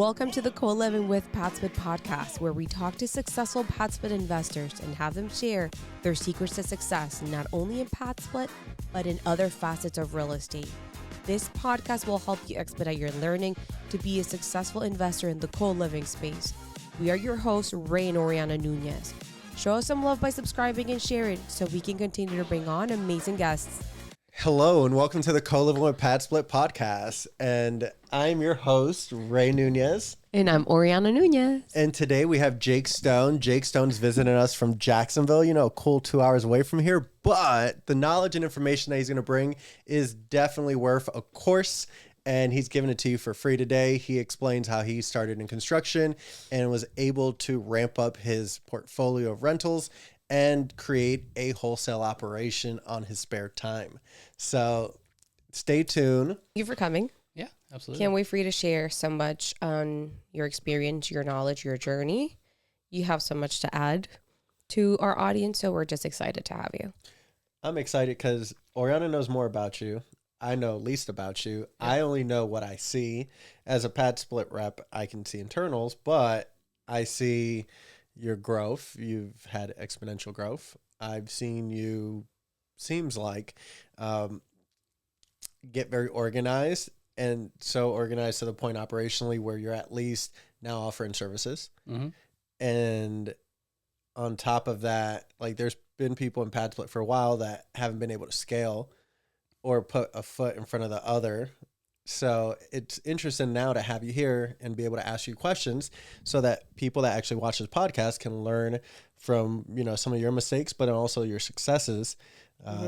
Welcome to the Coliving with PadSplit podcast, where we talk to successful PadSplit investors and have them share their secrets to success, not only in PadSplit, but in other facets of real estate. This podcast will help you expedite your learning to be a successful investor in the co-living space. We are your hosts, Ray and Oriana Nunez. Show us some love by subscribing and sharing so we can continue to bring on amazing guests. Hello and welcome to the Coliving with PadSplit podcast. And I'm your host, Ray Nunez. And I'm Oriana Nunez. And today we have Jake Stone. Jake Stone's visiting us from Jacksonville, a cool 2 hours away from here. But the knowledge and information that he's going to bring is definitely worth a course. And he's giving it to you for free today. He explains how he started in construction and was able to ramp up his portfolio of rentals and create a wholesale operation on his spare time. So stay tuned. Thank you for coming. Yeah, absolutely. Can't wait for you to share so much on your experience, your knowledge, your journey. You have so much to add to our audience, so we're just excited to have you. I'm excited because Oriana knows more about you. I know least about you. Yeah. I only know what I see. As a PadSplit rep, I can see internals, but I see your growth. You've had exponential growth. I've seen you, seems like, get very organized, and so organized to the point operationally where you're at least now offering services. Mm-hmm. And on top of that, like, there's been people in PadSplit for a while that haven't been able to scale or put a foot in front of the other. So it's interesting now to have you here and be able to ask you questions so that people that actually watch this podcast can learn from, some of your mistakes, but also your successes.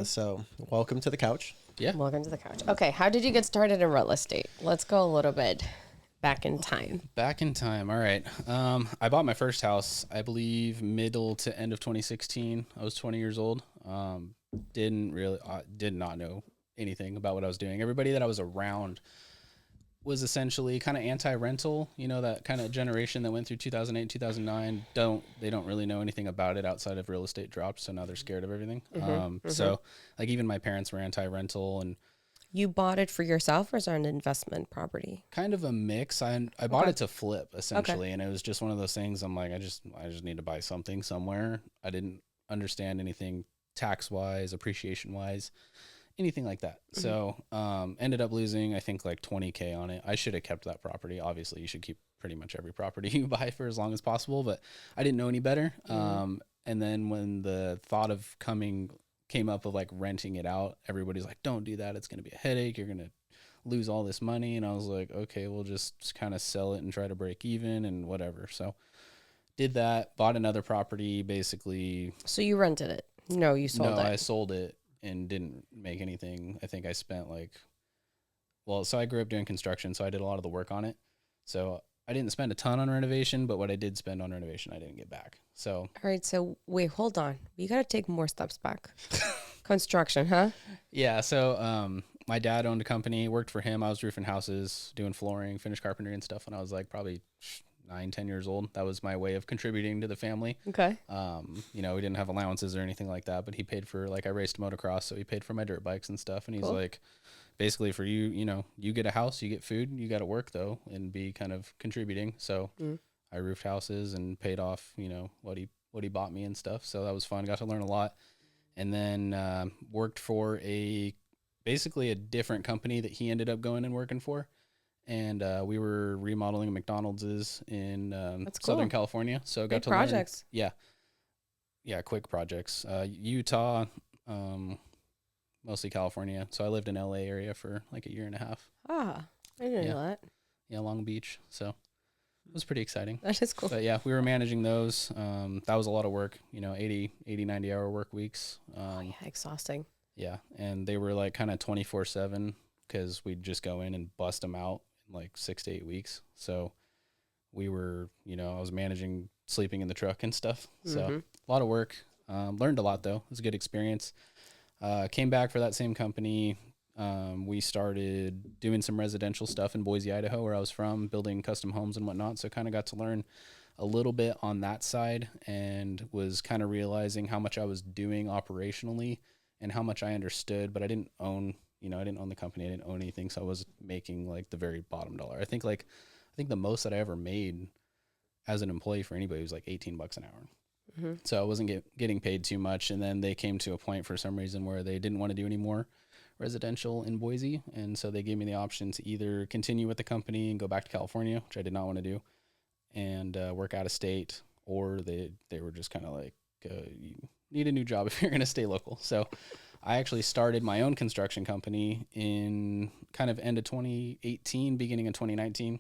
So welcome to the couch. Yeah. Welcome to the couch. Okay. How did you get started in real estate? Let's go a little bit back in time. Back in time. All right. I bought my first house, I believe middle to end of 2016. I was 20 years old. Did not know anything about what I was doing. Everybody that I was around was essentially kind of anti-rental, that kind of generation that went through 2008, 2009, they don't really know anything about it outside of real estate dropped. So now they're scared of everything. So like even my parents were anti-rental. And you bought it for yourself or is it an investment property? Kind of a mix. I bought it to flip essentially. Okay. And it was just one of those things. I'm like, I just need to buy something somewhere. I didn't understand anything tax wise, appreciation wise, anything like that. So ended up losing, I think, like $20,000 on it. I should have kept that property. Obviously, you should keep pretty much every property you buy for as long as possible, but I didn't know any better. And then when the thought of came up of like renting it out, everybody's like, don't do that. It's going to be a headache. You're going to lose all this money. And I was like, okay, we'll just kind of sell it and try to break even and whatever. So did that, bought another property basically. So you rented it? No, you sold it. No, I sold it and didn't make anything. I think I spent so I grew up doing construction, so I did a lot of the work on it. So I didn't spend a ton on renovation, but what I did spend on renovation, I didn't get back. So. All right. So wait, hold on. You got to take more steps back. Construction, huh? Yeah. So my dad owned a company, worked for him. I was roofing houses, doing flooring, finished carpentry and stuff when I was like probably 9-10 years old. That was my way of contributing to the family. Okay. We didn't have allowances or anything like that, but he paid for, I raced motocross, so he paid for my dirt bikes and stuff. And he's cool. Like, basically for you, you get a house, you get food, you got to work though and be kind of contributing. So I roofed houses and paid off, what he bought me and stuff. So that was fun. Got to learn a lot. And then worked for basically a different company that he ended up going and working for. And we were remodeling McDonald's in Southern California. So I got to projects. Learn. Yeah, quick projects. Utah, mostly California. So I lived in LA area for like a year and a half. Ah, I didn't know that. Yeah, Long Beach. So it was pretty exciting. That is cool. But yeah, we were managing those. That was a lot of work, 80, 90 hour work weeks. Exhausting. Yeah. And they were like kind of 24/7 because we'd just go in and bust them out in like 6 to 8 weeks. So we were, I was managing sleeping in the truck and stuff. So a lot of work. Learned a lot though. It was a good experience. Came back for that same company. We started doing some residential stuff in Boise, Idaho, where I was from, building custom homes and whatnot. So kind of got to learn a little bit on that side and was kind of realizing how much I was doing operationally and how much I understood, but I didn't own the company. I didn't own anything. So I was making like the very bottom dollar. I think like I think the most that I ever made as an employee for anybody was like $18 an hour. Mm-hmm. So I wasn't getting paid too much. And then they came to a point for some reason where they didn't want to do any more residential in Boise. And so they gave me the option to either continue with the company and go back to California, which I did not want to do, and work out of state, or they were just kind of like, you need a new job if you're going to stay local. So I actually started my own construction company in kind of end of 2018, beginning of 2019.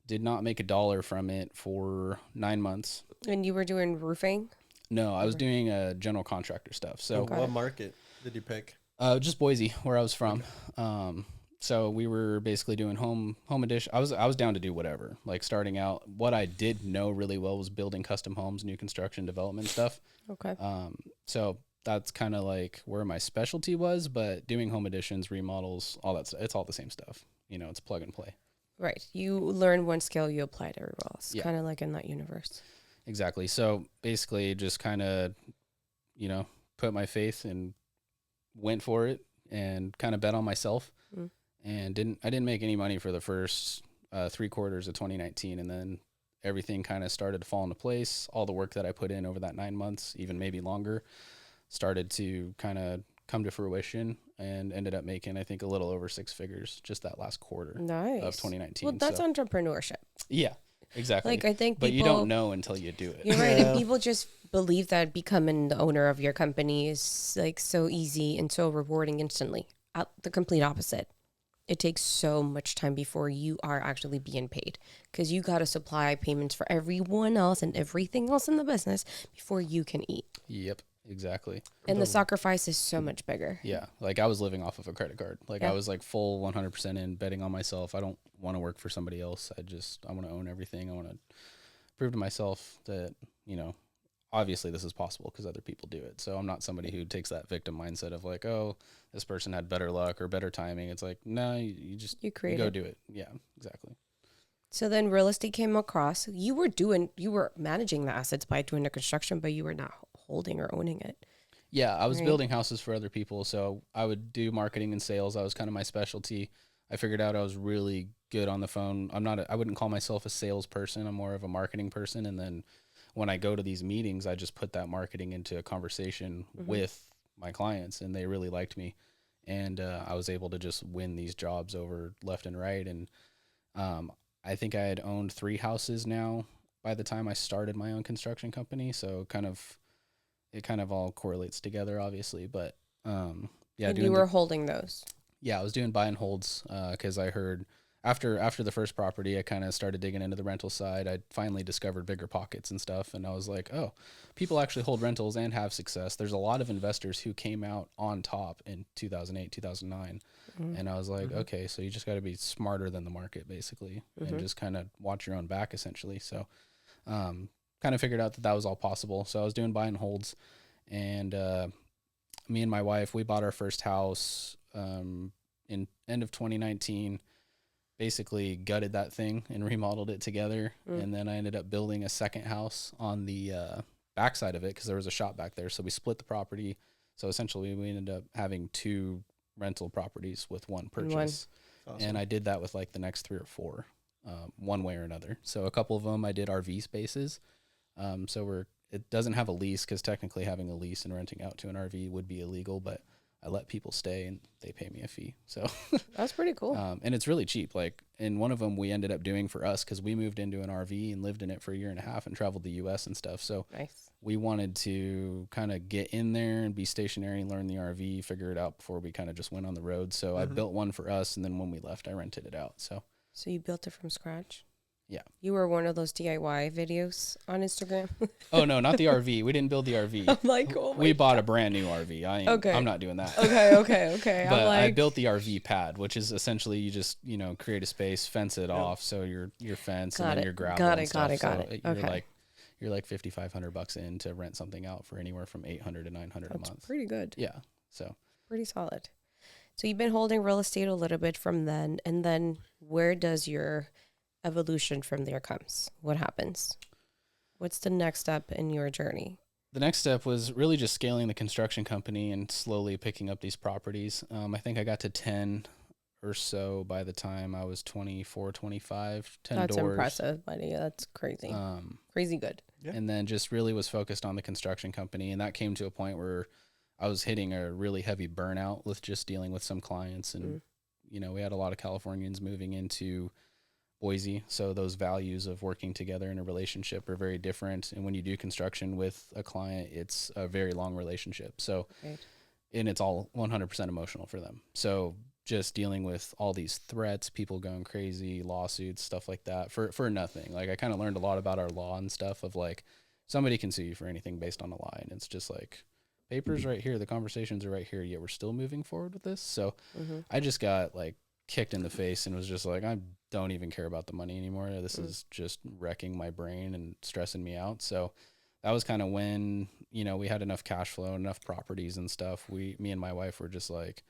Did not make $1 from it for 9 months. And you were doing roofing? No, I was doing general contractor stuff. So what market did you pick? Just Boise, where I was from. Okay. So we were basically doing home edition. I was down to do whatever. Like starting out, what I did know really well was building custom homes, new construction development stuff. Okay. So that's kind of like where my specialty was, but doing home additions, remodels, all that stuff, it's all the same stuff. You know, it's plug and play. Right. You learn one skill, you apply it everywhere else. Yeah. Kind of like in that universe. Exactly. So basically just kind of, you know, put my faith and went for it and kind of bet on myself. Mm. And I didn't make any money for the first 3 quarters of 2019. And then everything kind of started to fall into place. All the work that I put in over that 9 months, even maybe longer, started to kind of come to fruition, and ended up making, I think, a little over 6 figures just that last quarter of 2019. Well, that's entrepreneurship. Yeah, exactly. Like, I think but you don't know until you do it. You're right. And people just believe that becoming the owner of your company is like so easy and so rewarding instantly. The complete opposite. It takes so much time before you are actually being paid, because you got to supply payments for everyone else and everything else in the business before you can eat. Yep. Exactly. And the sacrifice is so much bigger. Yeah. Like I was living off of a credit card. Like I was like full 100% in, betting on myself. I don't want to work for somebody else. I want to own everything. I want to prove to myself that, you know, obviously this is possible because other people do it. So I'm not somebody who takes that victim mindset of like, oh, this person had better luck or better timing. It's like, no, you go do it. Yeah, exactly. So then real estate came across. You were managing the assets by doing the construction, but you were not holding or owning it. Yeah, I was building houses for other people. So I would do marketing and sales. That was kind of my specialty. I figured out I was really good on the phone. I wouldn't call myself a salesperson. I'm more of a marketing person. And then when I go to these meetings, I just put that marketing into a conversation with my clients, and they really liked me. And I was able to just win these jobs over left and right. And I think I had owned 3 houses now by the time I started my own construction company. So it kind of all correlates together, obviously. But and you were holding those. Yeah, I was doing buy and holds because I heard after the first property, I kind of started digging into the rental side. I finally discovered bigger pockets and stuff, and I was like, oh, people actually hold rentals and have success. There's a lot of investors who came out on top in 2008, 2009. And I was like, okay, so you just got to be smarter than the market, basically, and just kind of watch your own back, essentially. So kind of figured out that was all possible. So I was doing buy and holds, and me and my wife, we bought our first house in end of 2019, basically gutted that thing and remodeled it together. And then I ended up building a second house on the backside of it because there was a shop back there. So we split the property. So essentially we ended up having 2 rental properties with one purchase. Awesome. And I did that with like the next 3 or 4, one way or another. So a couple of them I did RV spaces. So it doesn't have a lease, because technically having a lease and renting out to an RV would be illegal, but I let people stay and they pay me a fee. So that's pretty cool. And it's really cheap. Like in one of them we ended up doing for us, because we moved into an RV and lived in it for a year and a half and traveled the US and stuff. So nice. We wanted to kind of get in there and be stationary, learn the RV, figure it out before we kind of just went on the road. So I built one for us, and then when we left, I rented it out. So you built it from scratch? Yeah. You were one of those DIY videos on Instagram? Oh, no, not the RV. We didn't build the RV. I'm like, oh my We bought a brand new RV. I'm not doing that. Okay. But I built the RV pad, which is essentially you just, create a space, fence it off. So your fence and then your gravel. Got it. Okay. You're like $5,500 in to rent something out for anywhere from $800 to $900 a month. That's pretty good. Yeah. So pretty solid. So you've been holding real estate a little bit from then, and then where does your evolution from there comes? What happens? What's the next step in your journey? The next step was really just scaling the construction company and slowly picking up these properties. I think I got to 10 or so by the time I was 24, 25, 10 That's doors. impressive, buddy. That's crazy. Crazy good. Yeah. And then just really was focused on the construction company. And that came to a point where I was hitting a really heavy burnout with just dealing with some clients. And, you know, we had a lot of Californians moving into Boise. So those values of working together in a relationship are very different. And when you do construction with a client, it's a very long relationship. So, and it's all 100% emotional for them. So just dealing with all these threats, people going crazy, lawsuits, stuff like that for nothing. Like I kind of learned a lot about our law and stuff of like somebody can sue you for anything based on a lie. And it's just like papers right here. The conversations are right here. Yet we're still moving forward with this. So I just got like kicked in the face and was just like, I don't even care about the money anymore. This is just wrecking my brain and stressing me out. So that was kind of when, you know, we had enough cash flow, enough properties and stuff. Me and my wife were just like,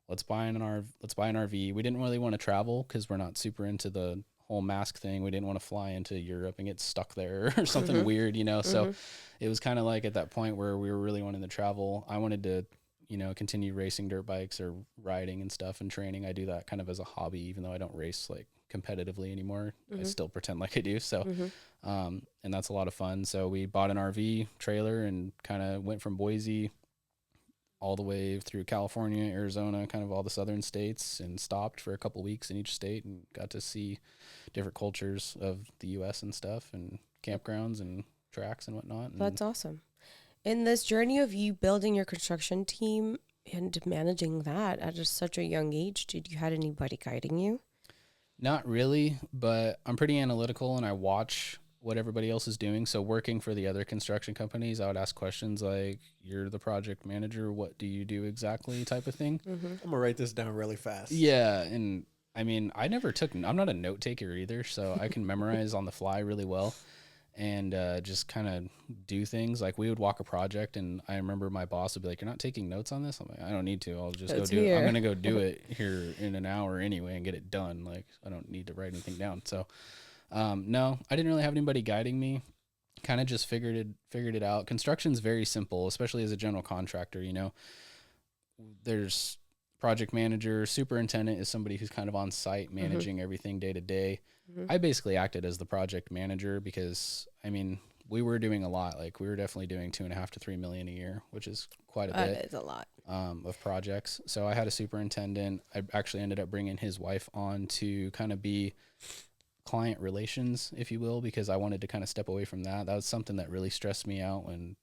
let's buy an RV. We didn't really want to travel because we're not super into the whole mask thing. We didn't want to fly into Europe and get stuck there or something weird, you know? So it was kind of like at that point where we were really wanting to travel. I wanted to, you know, continue racing dirt bikes or riding and stuff and training. I do that kind of as a hobby, even though I don't race like competitively anymore. I still pretend like I do. So, and that's a lot of fun. So we bought an RV trailer and kind of went from Boise all the way through California, Arizona, kind of all the southern states, and stopped for a couple weeks in each state and got to see different cultures of the U.S. and stuff and campgrounds and tracks and whatnot. And that's awesome. In this journey of you building your construction team and managing that at just such a young age, did you had anybody guiding you? Not really, but I'm pretty analytical and I watch what everybody else is doing. So working for the other construction companies, I would ask questions like, you're the project manager, what do you do exactly, type of thing. I'm gonna write this down really fast. Yeah. And I mean, I'm not a note taker either, so I can memorize on the fly really well and just kind of do things. Like we would walk a project and I remember my boss would be like, you're not taking notes on this? I'm like, I don't need to. I'll just go do it. I'm going to go do it here in an hour anyway and get it done. Like I don't need to write anything down. So no, I didn't really have anybody guiding me. Kind of just figured it out. Construction's very simple, especially as a general contractor. You know, there's project manager, superintendent is somebody who's kind of on site managing everything day to day. I basically acted as the project manager because I mean, we were doing a lot. Like we were definitely doing 2.5 to 3 million a year, which is quite a bit. That is a lot of projects. So I had a superintendent. I actually ended up bringing his wife on to kind of be client relations, if you will, because I wanted to kind of step away from that. That was something that really stressed me out when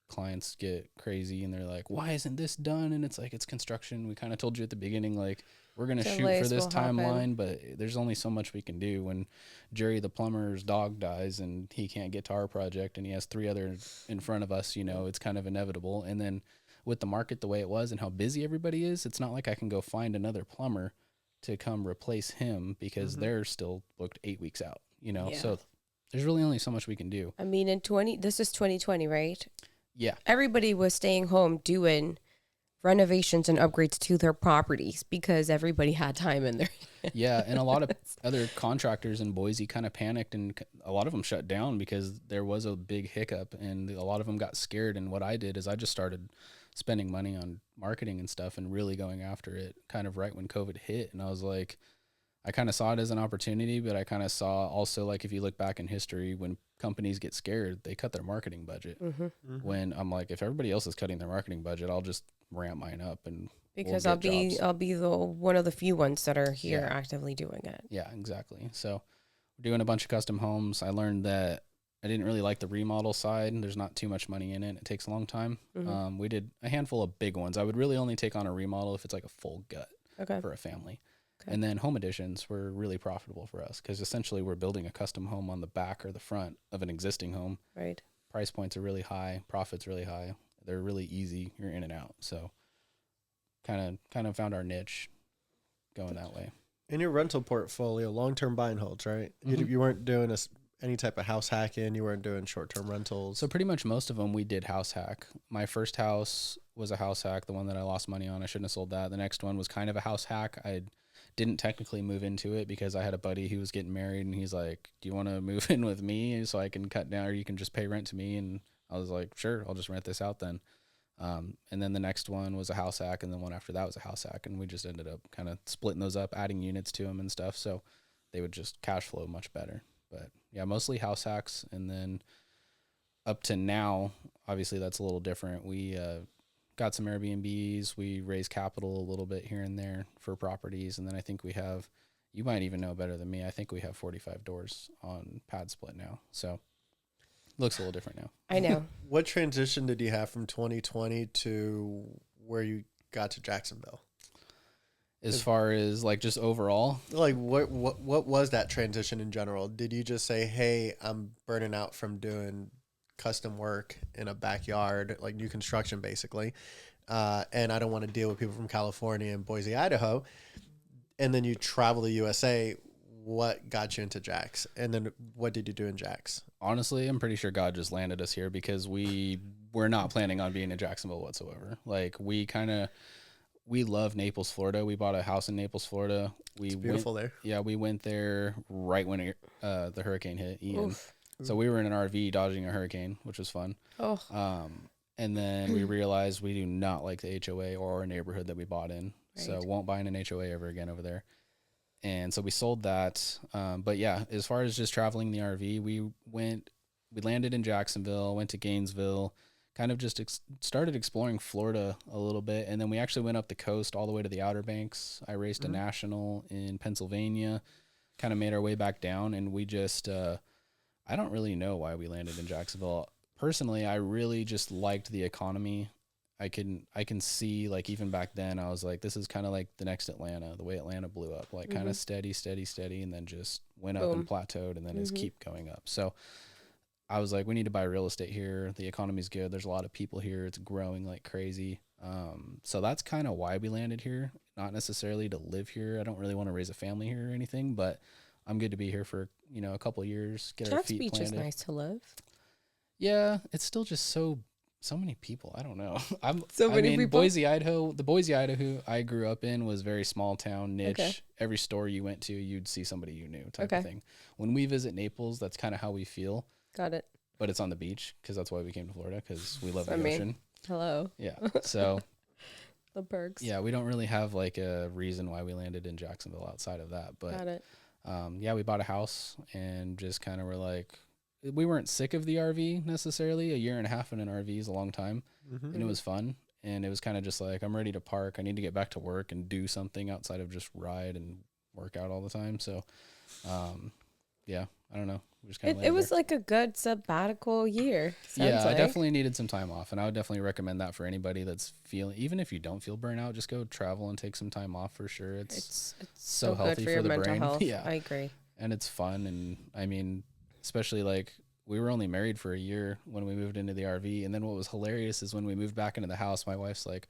clients get crazy and they're like, why isn't this done? And it's like, it's construction. We kind of told you at the beginning, like, we're going to shoot for this timeline, but there's only so much we can do. When Jerry the plumber's dog dies and he can't get to our project and he has 3 others in front of us, you know, it's kind of inevitable. And then with the market the way it was and how busy everybody is, it's not like I can go find another plumber to come replace him because they're still booked 8 weeks out, you know? Yeah. So there's really only so much we can do. I mean, this is 2020, right? Yeah. Everybody was staying home doing renovations and upgrades to their properties because everybody had time in there. Yeah. And a lot of other contractors in Boise kind of panicked and a lot of them shut down because there was a big hiccup and a lot of them got scared. And what I did is I just started spending money on marketing and stuff and really going after it kind of right when COVID hit. And I was like, I kind of saw it as an opportunity, but I kind of saw also, like, if you look back in history, when companies get scared, they cut their marketing budget. When I'm like, if everybody else is cutting their marketing budget, I'll just ramp mine up and because I'll be the one of the few ones that are here actively doing it. Yeah, exactly. So we're doing a bunch of custom homes. I learned that I didn't really like the remodel side. There's not too much money in it. It takes a long time. We did a handful of big ones. I would really only take on a remodel if it's like a full gut for a family. And then home additions were really profitable for us because essentially we're building a custom home on the back or the front of an existing home. Right. Price points are really high. Profits really high. They're really easy. You're in and out. So kind of found our niche going that way. In your rental portfolio, long-term buy and holds, right? You weren't doing any type of house hacking. You weren't doing short-term rentals. So pretty much most of them we did house hack. My first house was a house hack, the one that I lost money on. I shouldn't have sold that. The next one was kind of a house hack. I didn't technically move into it because I had a buddy who was getting married and he's like, do you want to move in with me so I can cut down or you can just pay rent to me? And I was like, sure, I'll just rent this out then. And then the next one was a house hack, and the one after that was a house hack, and we just ended up kind of splitting those up, adding units to them and stuff, so they would just cash flow much better. But yeah, mostly house hacks, and then up to now, obviously that's a little different. We got some Airbnbs, we raised capital a little bit here and there for properties, and then I think we have, you might even know better than me, I think we have 45 doors on PadSplit now, so looks a little different now. I know. What transition did you have from 2020 to where you got to Jacksonville? As far as like just overall, like what was that transition in general? Did you just say, "Hey, I'm burning out from doing custom work in a backyard, like new construction, basically, and I don't want to deal with people from California and Boise, Idaho," and then you travel to USA? What got you into Jax? And then what did you do in Jax? Honestly, I'm pretty sure God just landed us here because we were not planning on being in Jacksonville whatsoever. Like we love Naples, Florida. We bought a house in Naples, Florida. It's beautiful there. Yeah, we went there right when the hurricane hit, Ian. Oof. So we were in an RV dodging a hurricane, which was fun. Oh. And then we realized we do not like the HOA or our neighborhood that we bought in. Right. So won't buy in an HOA ever again over there. And so we sold that. But yeah, as far as just traveling the RV, we landed in Jacksonville, went to Gainesville, kind of just started exploring Florida a little bit. And then we actually went up the coast all the way to the Outer Banks. I raced a national in Pennsylvania, kind of made our way back down. And we just, I don't really know why we landed in Jacksonville. Personally, I really just liked the economy. I can see, like, even back then, I was like, this is kind of like the next Atlanta, the way Atlanta blew up, like kind of steady, and then just went up and plateaued and then just keep going up. So I was like, we need to buy real estate here. The economy's good. There's a lot of people here. It's growing like crazy. So that's kind of why we landed here, not necessarily to live here. I don't really want to raise a family here or anything, but I'm good to be here for, a couple of years, get our feet planted. Beach is nice to live. Yeah, it's still just so many people. I don't know. People. Boise, Idaho, the Boise, Idaho I grew up in was very small town, niche. Okay. Every store you went to, you'd see somebody you knew type of thing. When we visit Naples, that's kind of how we feel. Got it. But it's on the beach because that's why we came to Florida, because we love the ocean. Hello. Yeah. So the perks. Yeah, we don't really have like a reason why we landed in Jacksonville outside of that. But got it. Yeah, we bought a house and just kind of were like, we weren't sick of the RV necessarily. A year and a half in an RV is a long time, and it was fun. And it was kind of just like, I'm ready to park. I need to get back to work and do something outside of just ride and work out all the time. So, yeah, I don't know. We just it was like a good sabbatical year. Yeah, I definitely needed some time off, and I would definitely recommend that for anybody that's feeling, even if you don't feel burnout, just go travel and take some time off for sure. It's so healthy good for the mental brain. Health. Yeah, I agree. And it's fun, and I mean, especially like we were only married for a year when we moved into the RV. And then what was hilarious is when we moved back into the house, my wife's like,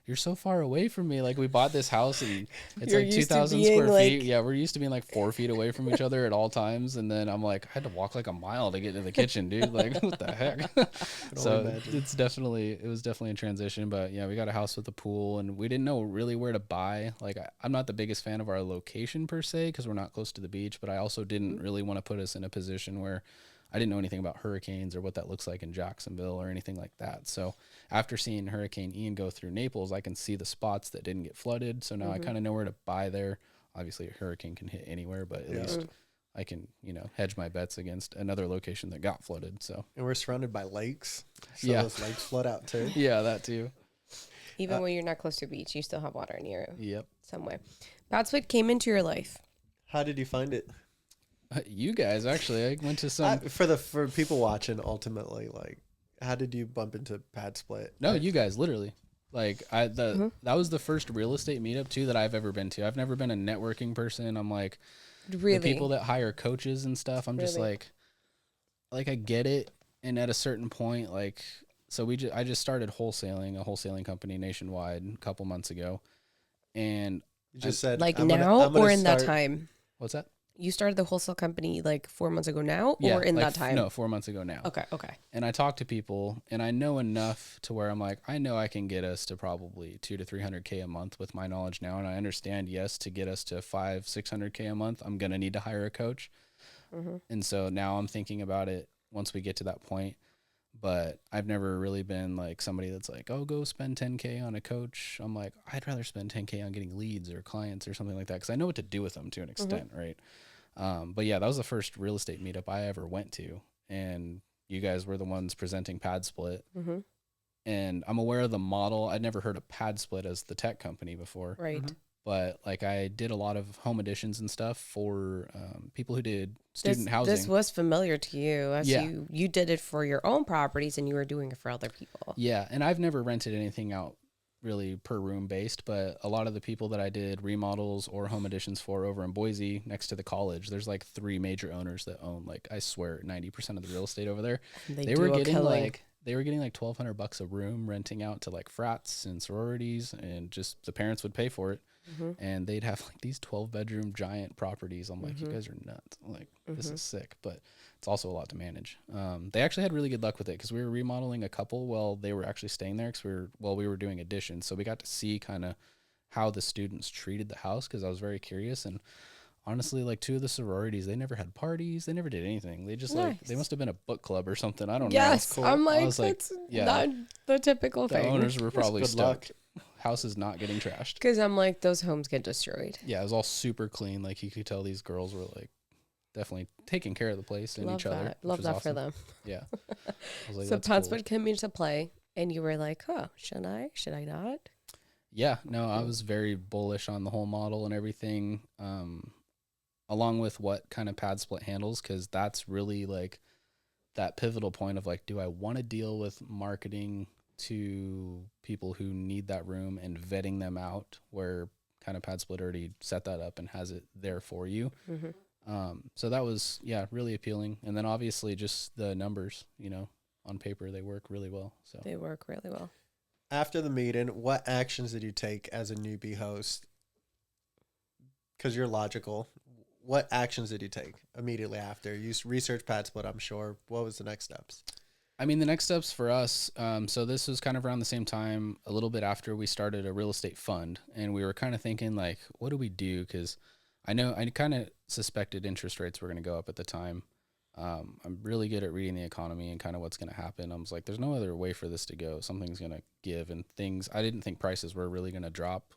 you're so far away from me. Like, we bought this house and it's like 2,000 square feet. Yeah, we're used to being like 4 feet away from each other at all times. And then I'm like, I had to walk like a mile to get to the kitchen, dude. Like, what the heck? So it was definitely a transition. But yeah, we got a house with a pool, and we didn't know really where to buy. Like, I'm not the biggest fan of our location per se, because we're not close to the beach, but I also didn't really want to put us in a position where I didn't know anything about hurricanes or what that looks like in Jacksonville or anything like that. So after seeing Hurricane Ian go through Naples, I can see the spots that didn't get flooded. So now I kind of know where to buy there. Obviously, a hurricane can hit anywhere, but at least I can, hedge my bets against another location that got flooded. So, and we're surrounded by lakes. So those lakes flood out too. Yeah, that too. Even when you're not close to a beach, you still have water near you. Yep. Somewhere. PadSplit came into your life. How did you find it? You guys, actually, I went to some for people watching. Ultimately, like, how did you bump into PadSplit? No, you guys, literally. Like, that was the first real estate meetup too that I've ever been to. I've never been a networking person. I'm like, really, the people that hire coaches and stuff. I'm just like I get it. And at a certain point, like, so I just started wholesaling, a wholesaling company nationwide a couple months ago, and you just said like I'm gonna in that time. What's that? You started the wholesale company like 4 months ago now, or in that time? No, 4 months ago now. Okay. And I talk to people, and I know enough to where I'm like, I know I can get us to probably $200,000 to $300,000 a month with my knowledge now, and I understand, yes, to get us to $500,000-$600,000 a month, I'm gonna need to hire a coach. And so now I'm thinking about it. Once we get to that point, but I've never really been like somebody that's like, oh, go spend $10K on a coach. I'm like, I'd rather spend $10K on getting leads or clients or something like that, because I know what to do with them to an extent, right? But yeah, that was the first real estate meetup I ever went to, and you guys were the ones presenting PadSplit. And I'm aware of the model. I'd never heard of PadSplit as the tech company before. Right. But like I did a lot of home additions and stuff for people who did student housing. This was familiar to you as you did it for your own properties and you were doing it for other people. Yeah. And I've never rented anything out really per room based, but a lot of the people that I did remodels or home additions for over in Boise next to the college, there's like 3 major owners that own, like, I swear 90% of the real estate over there. They were getting like $1,200 a room renting out to like frats and sororities, and just the parents would pay for it. And they'd have like these 12-bedroom giant properties. I'm like, you guys are nuts. I'm like, this is sick, but it's also a lot to manage. They actually had really good luck with it, because we were remodeling a couple while they were actually staying there, because we were doing additions. So we got to see kind of how the students treated the house, because I was very curious. And honestly, like 2 of the sororities, they never had parties. They never did anything. They just like, they must have been a book club or something. I don't know. Yes, cool. I'm like, that's not the typical thing. The owners were probably stoked. House is not getting trashed. Because I'm like, those homes get destroyed. Yeah, it was all super clean. Like, you could tell these girls were like definitely taking care of the place and each other. Love that for them. Yeah. Like, so PadSplit came into play, and you were like, oh, should I not? Yeah, no, I was very bullish on the whole model and everything, along with what kind of PadSplit handles, because that's really like that pivotal point of like, do I want to deal with marketing to people who need that room and vetting them out, where kind of PadSplit already set that up and has it there for you. So that was, really appealing. And then obviously just the numbers, on paper, they work really well. So they work really well. After the meeting, what actions did you take as a newbie host? Because you're logical. What actions did you take immediately after? You researched PadSplit, I'm sure. What was the next steps? I mean, the next steps for us, so this was kind of around the same time, a little bit after we started a real estate fund, and we were kind of thinking, like, what do we do? Because I kind of suspected interest rates were going to go up at the time. I'm really good at reading the economy and kind of what's going to happen. I was like, there's no other way for this to go. Something's going to give, and I didn't think prices were really going to drop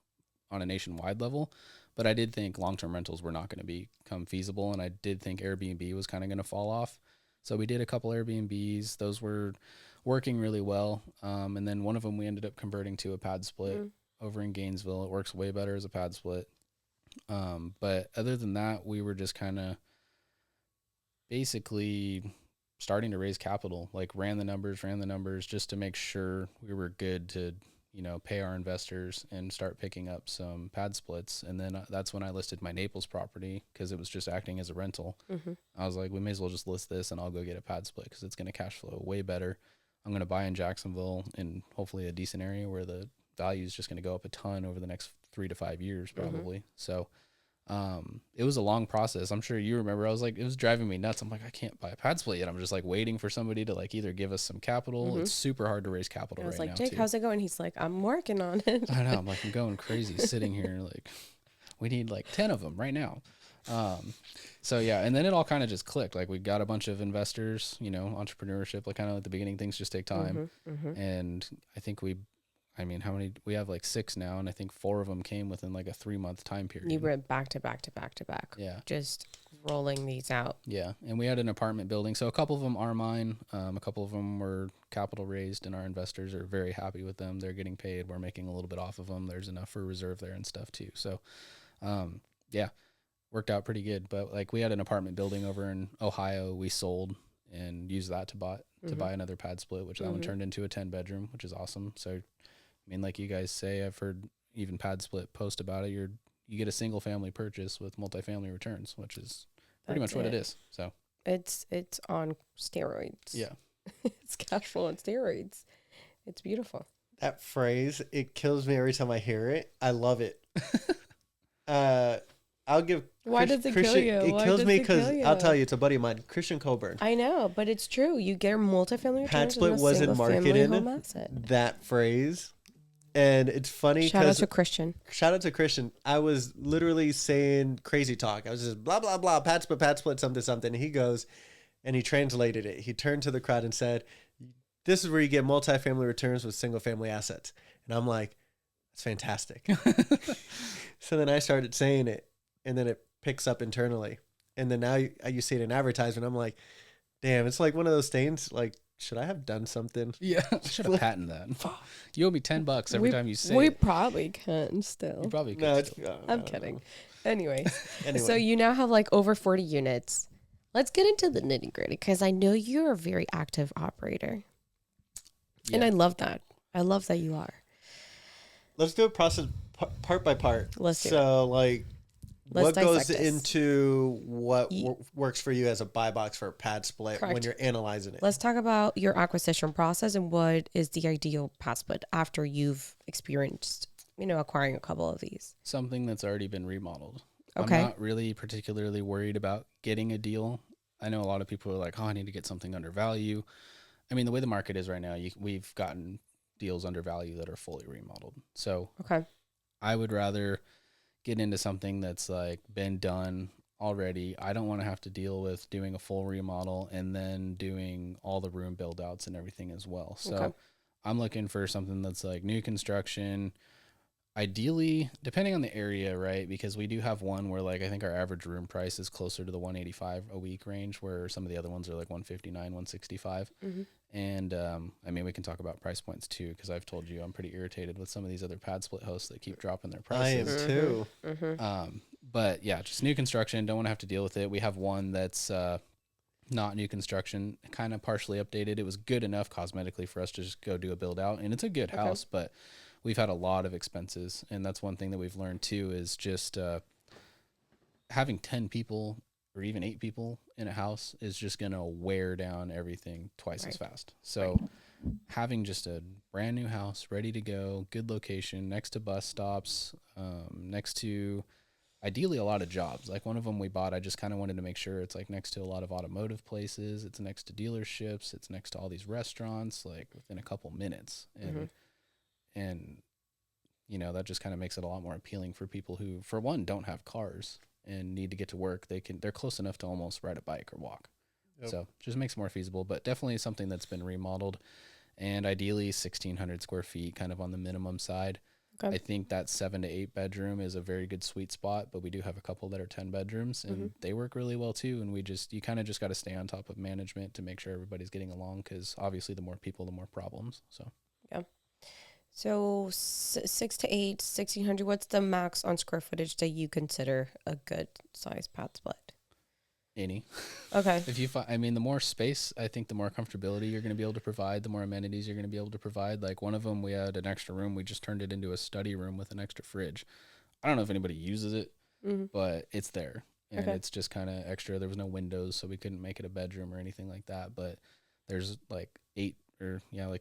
on a nationwide level, but I did think long-term rentals were not going to become feasible, and I did think Airbnb was kind of going to fall off. So we did a couple Airbnbs. Those were working really well. And then one of them we ended up converting to a PadSplit over in Gainesville. It works way better as a PadSplit. But other than that, we were just kind of basically starting to raise capital, like ran the numbers just to make sure we were good to, pay our investors and start picking up some PadSplits. And then that's when I listed my Naples property, because it was just acting as a rental. I was like, we may as well just list this and I'll go get a PadSplit, because it's going to cash flow way better. I'm going to buy in Jacksonville, in hopefully a decent area where the value is just going to go up a ton over the next 3 to 5 years probably. So it was a long process. I'm sure you remember. I was like, it was driving me nuts. I'm like, I can't buy a PadSplit yet. I'm just like waiting for somebody to like either give us some capital. It's super hard to raise capital right now. I was like, Jake, how's it going? He's like, I'm working on it. I know. I'm like, I'm going crazy sitting here. Like, we need like 10 of them right now. So yeah. And then it all kind of just clicked. Like, we got a bunch of investors, entrepreneurship, like kind of at the beginning, things just take time. And I think how many? We have like 6 now, and I think 4 of them came within like a 3-month time period. You were back to back to back to back. Yeah. Just rolling these out. Yeah. And we had an apartment building. So a couple of them are mine. A couple of them were capital raised, and our investors are very happy with them. They're getting paid. We're making a little bit off of them. There's enough for reserve there and stuff too. So, worked out pretty good. But like, we had an apartment building over in Ohio. We sold and used that to buy another PadSplit, which that one turned into a 10-bedroom, which is awesome. So, I mean, like you guys say, I've heard even PadSplit post about it. You get a single family purchase with multifamily returns, which is pretty much what it is. So it's on steroids. Yeah. It's cash flow on steroids. It's beautiful. That phrase, it kills me every time I hear it. I love it. I'll give. Why does it kill you? It kills me because I'll tell you, it's a buddy of mine, Christian Coburn. I know, but it's true. You get a multifamily returns. PadSplit wasn't marketing that phrase. And it's funny. Shout out to Christian. I was literally saying crazy talk. I was just blah, blah, blah, PadSplit, something, something. And he goes, and he translated it. He turned to the crowd and said, this is where you get multifamily returns with single family assets. And I'm like, that's fantastic. So then I started saying it, and then it picks up internally. And then now you see it in advertisement. I'm like, damn, it's like one of those things. Like, should I have done something? Yeah, I should have patented that. You owe me $10 every time you say we it. We probably can still. You probably could. No, still. I'm kidding. Anyway, Anyway, so you now have like over 40 units. Let's get into the nitty gritty because I know you're a very active operator. Yeah. And I love that. I love that you are. Let's do a process part by part. Let's do it. So, like, what goes this. into what works for you as a buy box for a PadSplit Correct. when you're analyzing it? Let's talk about your acquisition process and what is the ideal PadSplit after you've experienced, acquiring a couple of these. Something that's already been remodeled. Okay. I'm not really particularly worried about getting a deal. I know a lot of people are like, oh, I need to get something under value. I mean, the way the market is right now, we've gotten deals under value that are fully remodeled. So okay, I would rather get into something that's like been done already. I don't want to have to deal with doing a full remodel and then doing all the room build outs and everything as well. So I'm looking for something that's like new construction, ideally, depending on the area, right? Because we do have one where like I think our average room price is closer to the 185 a week range, where some of the other ones are like 159, 165. Mm-hmm. And I mean, we can talk about price points too, because I've told you I'm pretty irritated with some of these other PadSplit hosts that keep dropping their prices. I am too. Mm-hmm. But yeah, just new construction. Don't want to have to deal with it. We have one that's not new construction, kind of partially updated. It was good enough cosmetically for us to just go do a build out, and it's a good house, but we've had a lot of expenses, and that's one thing that we've learned too is just having 10 people or even 8 people in a house is just going to wear down everything twice as fast. So having just a brand new house ready to go, good location, next to bus stops, next to ideally a lot of jobs. Like one of them we bought, I just kind of wanted to make sure it's like next to a lot of automotive places. It's next to dealerships. It's next to all these restaurants, like within a couple minutes. And that just kind of makes it a lot more appealing for people who, for one, don't have cars and need to get to work. They're close enough to almost ride a bike or walk. Yep. So just makes it more feasible, but definitely something that's been remodeled, and ideally 1,600 square feet, kind of on the minimum side. Okay. I think that 7 to 8 bedroom is a very good sweet spot, but we do have a couple that are 10 bedrooms, and they work really well too. And you kind of just got to stay on top of management to make sure everybody's getting along, because obviously the more people, the more problems. So yeah. So 6 to 8, 1,600. What's the max on square footage that you consider a good size PadSplit? Any. Okay. If you the more space, I think the more comfortability you're going to be able to provide, the more amenities you're going to be able to provide. Like one of them, we had an extra room. We just turned it into a study room with an extra fridge. I don't know if anybody uses it, but it's there. And it's just kind of extra. There was no windows, so we couldn't make it a bedroom or anything like that. But there's like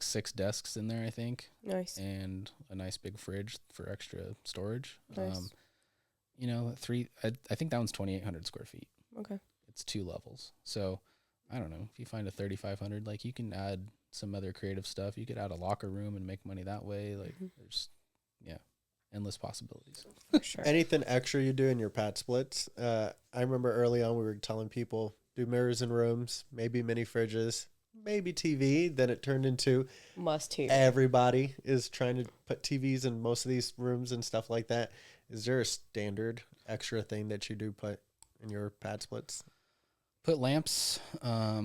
6 desks in there, I think. Nice. And a nice big fridge for extra storage. Nice. I think that one's 2,800 square feet. Okay. It's 2 levels. So I don't know, if you find a 3,500, like you can add some other creative stuff. You could add a locker room and make money that way. Like there's endless possibilities. For sure. Anything extra you do in your PadSplits? I remember early on we were telling people do mirrors in rooms, maybe mini fridges, maybe TV. Then it turned into must TV. Everybody is trying to put TVs in most of these rooms and stuff like that. Is there a standard extra thing that you do put in your PadSplits? Put lamps. I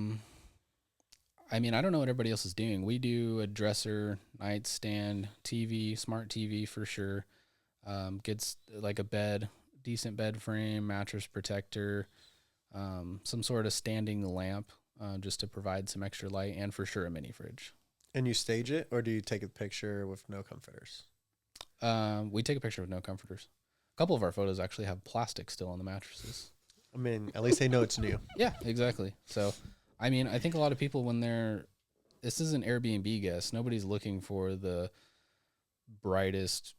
don't know what everybody else is doing. We do a dresser, nightstand, TV, smart TV for sure. Gets like a bed, decent bed frame, mattress protector, some sort of standing lamp, just to provide some extra light, and for sure a mini fridge. And you stage it, or do you take a picture with no comforters? We take a picture with no comforters. A couple of our photos actually have plastic still on the mattresses. At least they know it's new. Yeah, exactly. So, I think a lot of people, this is an Airbnb guest. Nobody's looking for the brightest,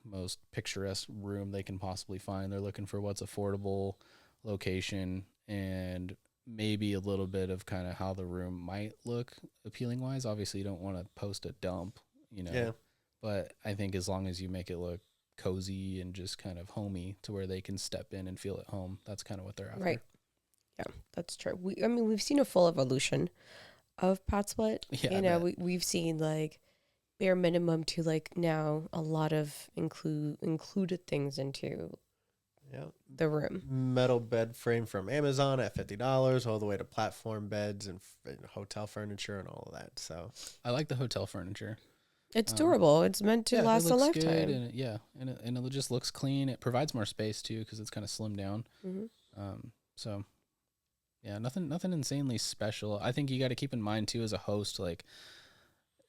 most picturesque room they can possibly find. They're looking for what's affordable, location, and maybe a little bit of kind of how the room might look appealing wise. Obviously, you don't want to post a dump, Yeah. But I think as long as you make it look cozy and just kind of homey to where they can step in and feel at home, that's kind of what they're after. Right. Yeah, that's true. We've seen a full evolution of PadSplit. Yeah, we've seen like bare minimum to like now a lot of included things into the room. Metal bed frame from Amazon at $50, all the way to platform beds and hotel furniture and all of that. So I like the hotel furniture. It's durable. It's meant to last a lifetime. Good and it just looks clean. It provides more space too because it's kind of slimmed down. So yeah, nothing insanely special. I think you got to keep in mind too as a host, like,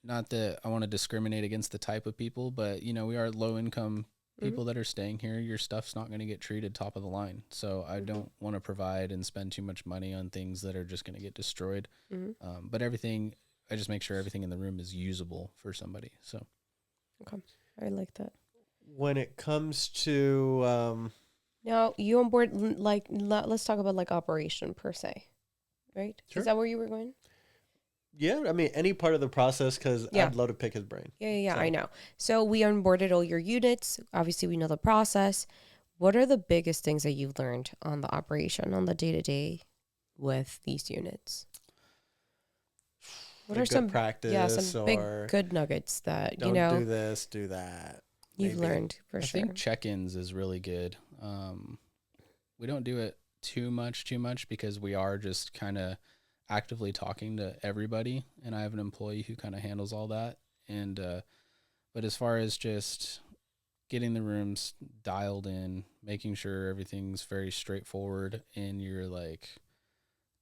not that I want to discriminate against the type of people, but we are low income people that are staying here. Your stuff's not going to get treated top of the line. So I don't want to provide and spend too much money on things that are just going to get destroyed. But I just make sure everything in the room is usable for somebody. So, okay, I like that. When it comes to now you on board, like, let's talk about like operation per se, right? Sure. Is that where you were going? Yeah, I mean, any part of the process, because I'd love to pick his brain. Yeah, so. I know. So we onboarded all your units. Obviously, we know the process. What are the biggest things that you've learned on the operation, on the day-to-day with these units? What are some practice? Some big good nuggets that, don't do this, do that. You've learned for sure. I think check-ins is really good. We don't do it too much because we are just kind of actively talking to everybody, and I have an employee who kind of handles all that. And but as far as just getting the rooms dialed in, making sure everything's very straightforward in your like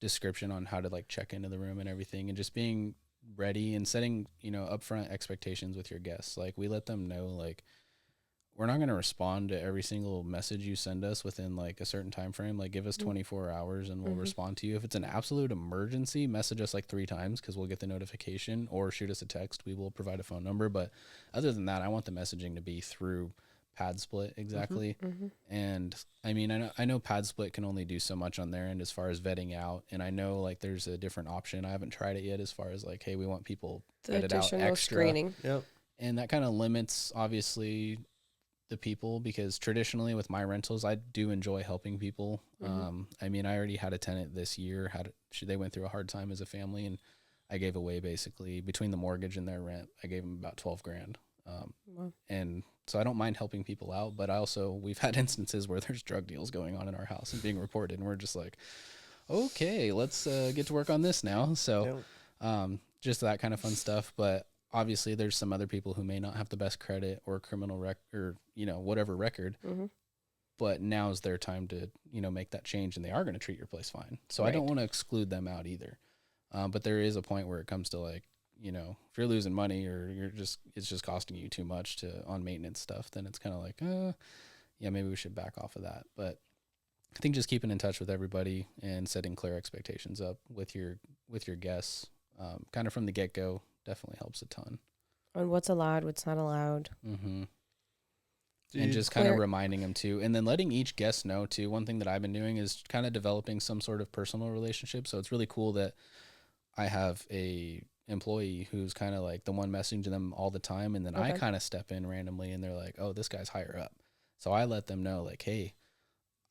description on how to like check into the room and everything, and just being ready and setting upfront expectations with your guests. Like, we let them know, like, we're not going to respond to every single message you send us within like a certain time frame. Like, give us 24 hours and we'll respond to you. If it's an absolute emergency, message us like 3 times because we'll get the notification, or shoot us a text. We will provide a phone number. But other than that, I want the messaging to be through PadSplit exactly. And I mean, I know PadSplit can only do so much on their end as far as vetting out. And I know like there's a different option. I haven't tried it yet as far as like, hey, we want people vetted out extra. Screening. Yep. And that kind of limits obviously the people, because traditionally with my rentals, I do enjoy helping people. I mean, I already had a tenant this year. They went through a hard time as a family, and I gave away basically between the mortgage and their rent, I gave them about $12,000. And so I don't mind helping people out, but we've had instances where there's drug deals going on in our house and being reported, and we're just like, okay, let's get to work on this now. So just that kind of fun stuff. But obviously there's some other people who may not have the best credit or criminal record, or whatever record, but now's their time to make that change, and they are going to treat your place fine. So I don't want to exclude them out either. But there is a point where it comes to like, if you're losing money or it's just costing you too much on maintenance stuff, then it's kind of like, maybe we should back off of that. But I think just keeping in touch with everybody and setting clear expectations up with your guests, kind of from the get-go, definitely helps a ton. On what's allowed, what's not allowed. And just kind of reminding them too, and then letting each guest know too. One thing that I've been doing is kind of developing some sort of personal relationship. So it's really cool that I have a employee who's kind of like the one messaging them all the time, and then I kind of step in randomly, and they're like, oh, this guy's higher up. So I let them know, like, hey,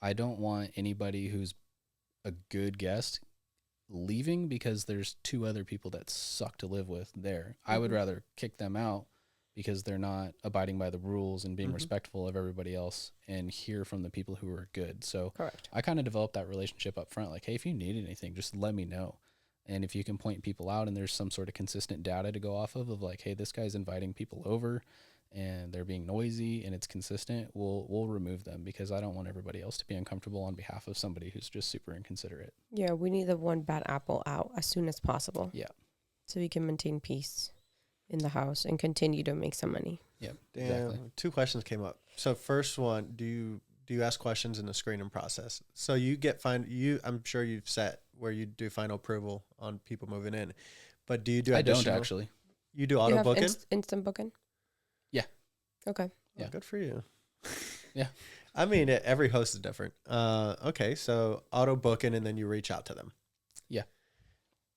I don't want anybody who's a good guest leaving because there's 2 other people that suck to live with there. I would rather kick them out because they're not abiding by the rules and being respectful of everybody else, and hear from the people who are good. So I kind of developed that relationship up front. Like, hey, if you need anything, just let me know. And if you can point people out and there's some sort of consistent data to go off of like, hey, this guy's inviting people over and they're being noisy and it's consistent, we'll remove them, because I don't want everybody else to be uncomfortable on behalf of somebody who's just super inconsiderate. Yeah, we need the one bad apple out as soon as possible. Yeah. So we can maintain peace in the house and continue to make some money. Yeah, exactly. 2 questions came up. So first one, do you ask questions in the screening process? So you get I'm sure you've set where you do final approval on people moving in, but do you do additional? I don't actually. You do auto booking? Instant booking? Yeah. Okay. Yeah. Good for you. Yeah. I mean, every host is different. Okay. So auto booking, and then you reach out to them. Yeah.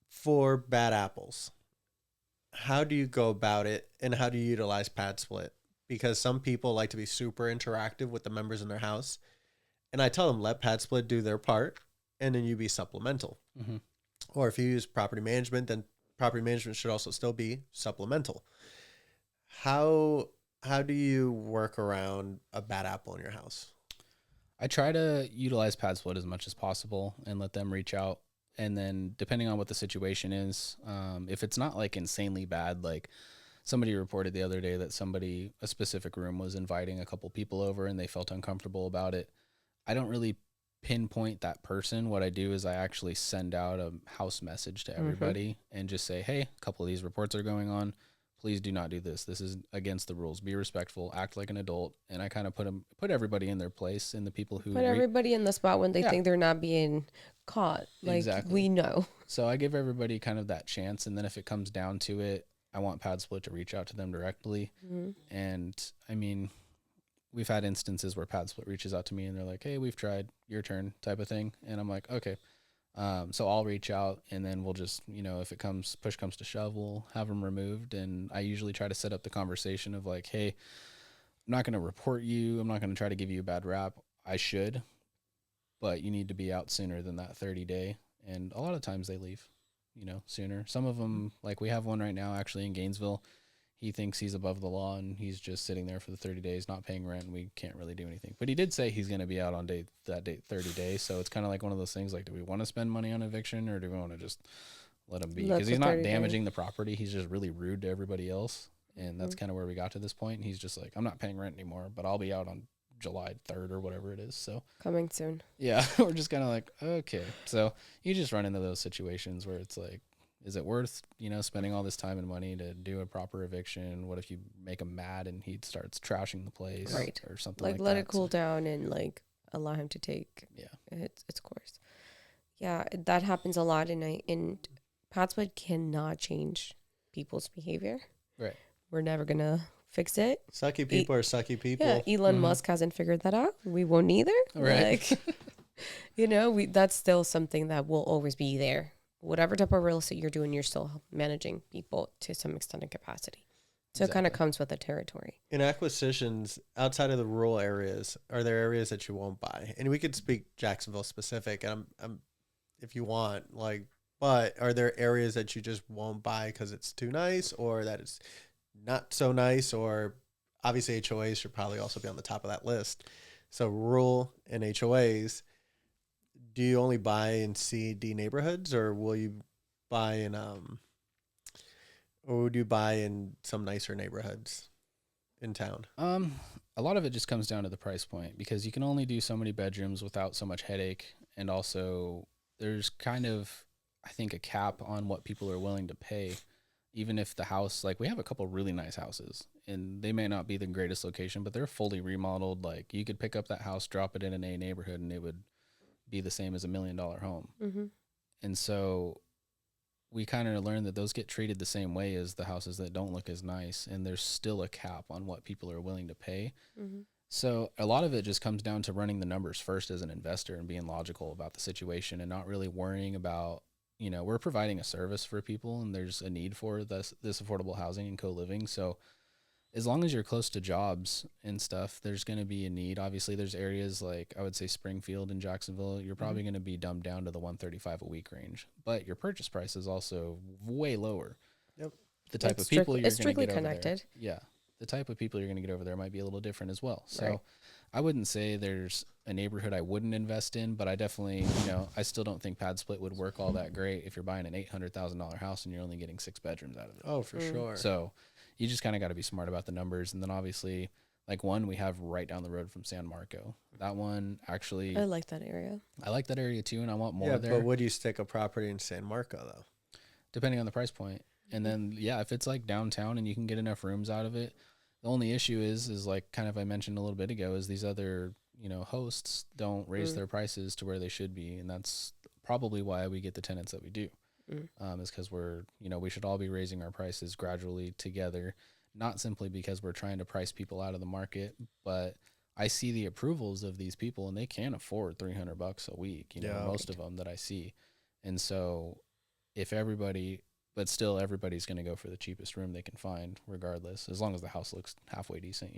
For bad apples, how do you go about it, and how do you utilize PadSplit? Because some people like to be super interactive with the members in their house. And I tell them, let PadSplit do their part, and then you be supplemental. Or if you use property management, then property management should also still be supplemental. How do you work around a bad apple in your house? I try to utilize PadSplit as much as possible and let them reach out. And then depending on what the situation is, if it's not like insanely bad, like somebody reported the other day that a specific room was inviting a couple people over and they felt uncomfortable about it. I don't really pinpoint that person. What I do is I actually send out a house message to everybody and just say, hey, a couple of these reports are going on. Please do not do this. This is against the rules. Be respectful. Act like an adult. And I kind of put everybody in their place, and the people who put everybody in the spot when they think they're not being caught. Like, exactly. We know. So I give everybody kind of that chance, and then if it comes down to it, I want PadSplit to reach out to them directly. And I mean, we've had instances where PadSplit reaches out to me and they're like, hey, we've tried, your turn, type of thing. And I'm like, okay. So I'll reach out, and then we'll just, if push comes to shove, we'll have them removed. And I usually try to set up the conversation of like, hey, I'm not going to report you. I'm not going to try to give you a bad rap. I should, but you need to be out sooner than that 30-day. And a lot of times they leave, sooner. Some of them, like we have one right now actually in Gainesville. He thinks he's above the law, and he's just sitting there for the 30 days, not paying rent, and we can't really do anything. But he did say he's going to be out on that date 30 days. So it's kind of like one of those things, like, do we want to spend money on eviction, or do we want to just let him be? Because he's not damaging the property. He's just really rude to everybody else. And that's kind of where we got to this point. And he's just like, I'm not paying rent anymore, but I'll be out on July 3rd or whatever it is. So coming soon. Yeah. We're just kind of like, okay. So you just run into those situations where it's like, is it worth, spending all this time and money to do a proper eviction? What if you make him mad and he starts trashing the place, right, or something like that? Let it cool down and allow him to take its course. Yeah, that happens a lot, and PadSplit cannot change people's behavior. Right. We're never gonna fix it. Sucky people are sucky people. Yeah, Elon Musk hasn't figured that out. We won't either. Right. That's still something that will always be there. Whatever type of real estate you're doing, you're still managing people to some extent and capacity. So It kind of comes with the territory. In acquisitions, outside of the rural areas, are there areas that you won't buy? And we could speak Jacksonville specific, and I'm if you want, but are there areas that you just won't buy because it's too nice, or that it's not so nice, or obviously HOAs should probably also be on the top of that list. So rural and HOAs, do you only buy in C, D neighborhoods, or will you buy in or would you buy in some nicer neighborhoods in town? A lot of it just comes down to the price point, because you can only do so many bedrooms without so much headache, and also there's kind of, I think, a cap on what people are willing to pay. Even if the house, we have a couple really nice houses, and they may not be the greatest location, but they're fully remodeled. You could pick up that house, drop it in an A neighborhood, and it would be the same as $1 million home. And so we kind of learned that those get treated the same way as the houses that don't look as nice, and there's still a cap on what people are willing to pay. So a lot of it just comes down to running the numbers first as an investor and being logical about the situation, and not really worrying about, we're providing a service for people, and there's a need for this affordable housing and co-living. So as long as you're close to jobs and stuff, there's going to be a need. Obviously, there's areas like, I would say, Springfield and Jacksonville, you're probably going to be dumbed down to the $135 a week range, but your purchase price is also way lower. Yep. The type of people you're going to get over connected. there. Yeah. The type of people you're going to get over there might be a little different as well. So I wouldn't say there's a neighborhood I wouldn't invest in, but I definitely, I still don't think PadSplit would work all that great if you're buying an $800,000 house and you're only getting 6 bedrooms out of it. Oh, for sure. So you just kind of got to be smart about the numbers. And then obviously, one we have right down the road from San Marco. That one, actually, I like that area. I like that area too, and I want more there. But would you stick a property in San Marco, though? Depending on the price point. And then, if it's downtown and you can get enough rooms out of it, the only issue is kind of I mentioned a little bit ago, is these other, hosts don't raise their prices to where they should be. And that's probably why we get the tenants that we do. Is because we're, we should all be raising our prices gradually together, not simply because we're trying to price people out of the market, but I see the approvals of these people and they can't afford $300 a week, most of them that I see. And so but still everybody's going to go for the cheapest room they can find regardless, as long as the house looks halfway decent,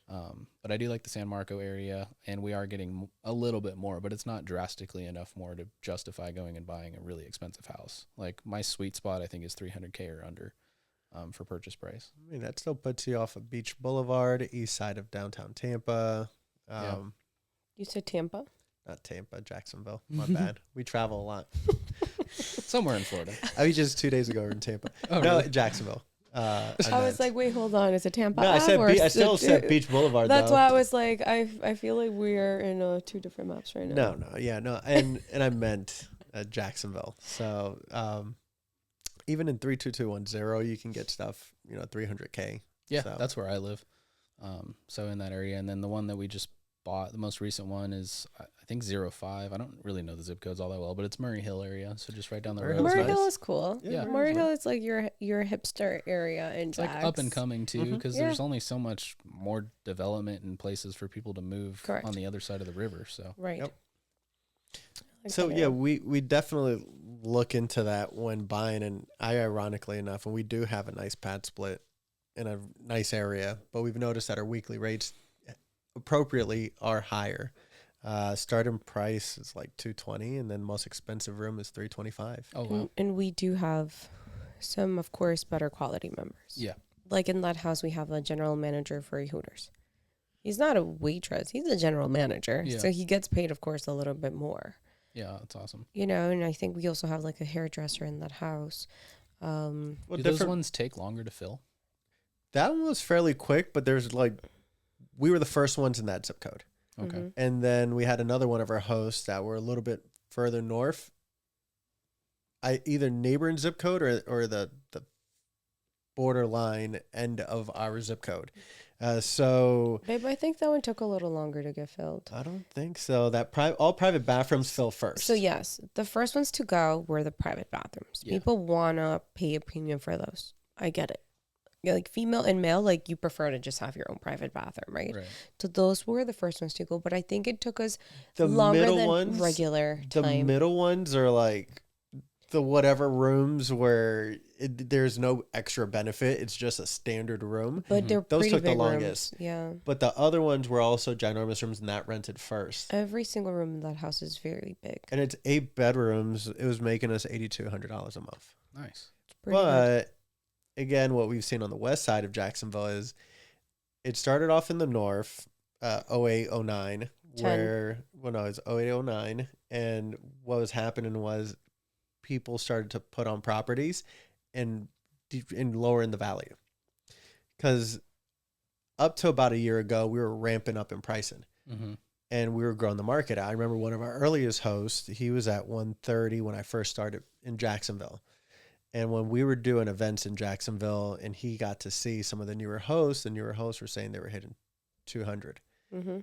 But I do like the San Marco area, and we are getting a little bit more, but it's not drastically enough more to justify going and buying a really expensive house. Like my sweet spot, I think, is $300K or under for purchase price. I mean, that still puts you off of Beach Boulevard, east side of downtown Tampa. You said Tampa? Not Tampa, Jacksonville. My bad. We travel a lot. Somewhere in Florida. I was just 2 days ago in Tampa. Oh, no, really? Jacksonville. I was like, wait, hold on. Is it Tampa? No, I still said Beach Boulevard. That's though. why I was like, I feel like we're in two different maps right now. No, and I meant Jacksonville. So even in 32210, you can get stuff, $300K. Yeah, so. That's where I live. So in that area, and then the one that we just bought, the most recent one is I think 05. I don't really know the zip codes all that well, but it's Murray Hill area, so just right down the road. Murray Hill is cool. Yeah, Murray Hill is like your hipster area in It's like up and coming too, because there's only so much more development and places for people to move on the other side of the river. So right. Yep. So yeah, we definitely look into that when buying, and ironically enough, when we do have a nice pad split in a nice area, but we've noticed that our weekly rates appropriately are higher. Starting price is like $220, and then most expensive room is $325. Oh wow! And we do have some, of course, better quality members. Yeah, like in that house, we have a general manager for Hooters. He's not a waitress; he's a general manager, so he gets paid, of course, a little bit more. Yeah, that's awesome. And I think we also have like a hairdresser in that house. Do those ones take longer to fill? That one was fairly quick, but there's we were the first ones in that zip code. Okay. Mm-hmm. And then we had another one of our hosts that were a little bit further north. Either neighboring zip code or the borderline end of our zip code. So babe, I think that one took a little longer to get filled. I don't think so. That all private bathrooms fill first. So yes, the first ones to go were the private bathrooms. Yeah. People wanna pay a premium for those. I get it. Like female and male, like you prefer to just have your own private bathroom, right? So those were the first ones to go, but I think it took us longer than regular time. The middle ones are like the whatever rooms where there's no extra benefit. It's just a standard room. But they're those pretty took the big longest. Rooms. Yeah. But the other ones were also ginormous rooms, and that rented first. Every single room in that house is very big. And it's 8 bedrooms. It was making us $8,200 a month. Nice. But good. Again, what we've seen on the west side of Jacksonville is it started off in the north, 08, 09, where, well, no, it's 08, 09. And what was happening was people started to put on properties and lowering the value. Because up to about a year ago, we were ramping up in pricing. Mm-hmm. And we were growing the market. I remember one of our earliest hosts, he was at 130 when I first started in Jacksonville. And when we were doing events in Jacksonville and he got to see some of the newer hosts were saying they were hitting 200. Mm-hmm.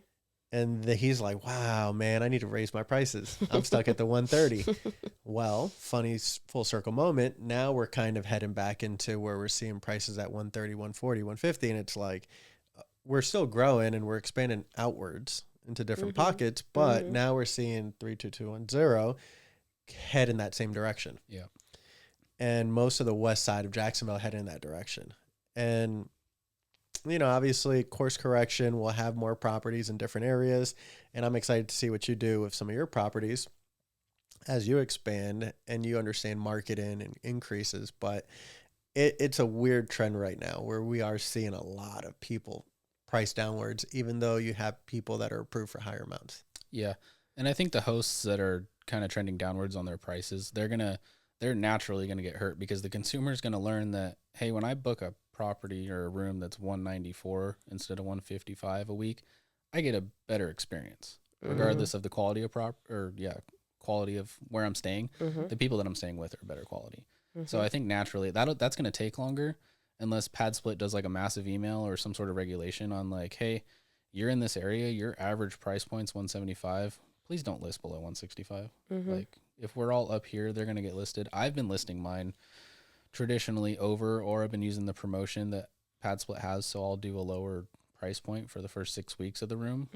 And he's like, wow, man, I need to raise my prices. I'm stuck at the 130. Well, funny full circle moment. Now we're kind of heading back into where we're seeing prices at 130, 140, 150. And it's like, we're still growing and we're expanding outwards into different pockets. But now we're seeing 32210 head in that same direction. Yeah. And most of the west side of Jacksonville head in that direction. And, obviously course correction will have more properties in different areas. And I'm excited to see what you do with some of your properties as you expand and you understand marketing and increases. But it's a weird trend right now where we are seeing a lot of people price downwards, even though you have people that are approved for higher amounts. Yeah. And I think the hosts that are kind of trending downwards on their prices, they're naturally going to get hurt because the consumer is going to learn that, hey, when I book a property or a room that's $194 instead of $155 a week, I get a better experience regardless of the quality of quality of where I'm staying. The people that I'm staying with are better quality. So I think naturally that's going to take longer unless PadSplit does like a massive email or some sort of regulation on like, hey, you're in this area, your average price point's $175. Please don't list below $165. Like, if we're all up here, they're going to get listed. I've been listing mine traditionally over, or I've been using the promotion that PadSplit has, so I'll do a lower price point for the first 6 weeks of the room,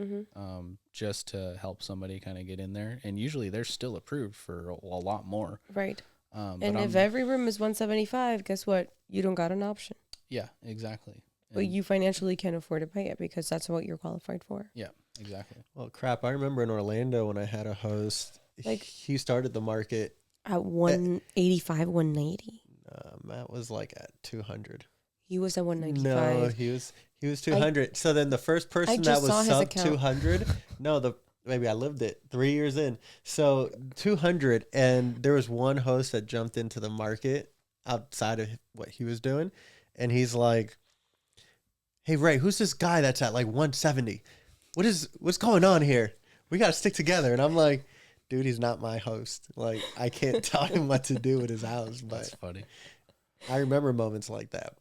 just to help somebody kind of get in there. And usually they're still approved for a lot more. Right. And if every room is $175, guess what? You don't got an option. Yeah, exactly. But you financially can't afford to pay it because that's what you're qualified for. Yeah, exactly. Well, crap. I remember in Orlando when I had a host, like he started the market at 185, 190. Matt was like at 200. He was at 195. No, he was 200. So then the first person that was sub 200, maybe I lived it 3 years in. So 200, and there was one host that jumped into the market outside of what he was doing, and he's like, "Hey Ray, who's this guy that's at like 170? What's going on here? We got to stick together." And I'm like, "Dude, he's not my host. Like, I can't tell him what to do with his house." But that's funny. I remember moments like that.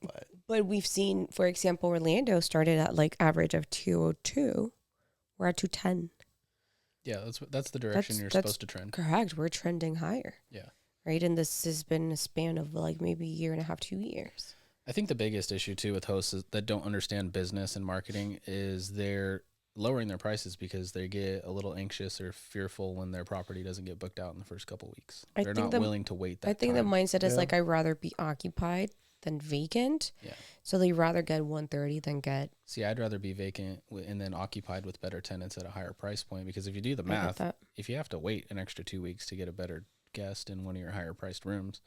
But we've seen, for example, Orlando started at like average of 202. We're at 210. Yeah, that's the direction you're supposed to trend. Correct. We're trending higher. Yeah. Right. And this has been a span of like maybe a year and a half, 2 years. I think the biggest issue too with hosts that don't understand business and marketing is they're lowering their prices because they get a little anxious or fearful when their property doesn't get booked out in the first couple weeks. They're not willing to wait that I think time. the mindset is like, I'd rather be occupied than vacant. Yeah. So they'd rather get 130 than get. See, I'd rather be vacant and then occupied with better tenants at a higher price point, because if you do the math, if you have to wait an extra 2 weeks to get a better guest in one of your higher priced rooms,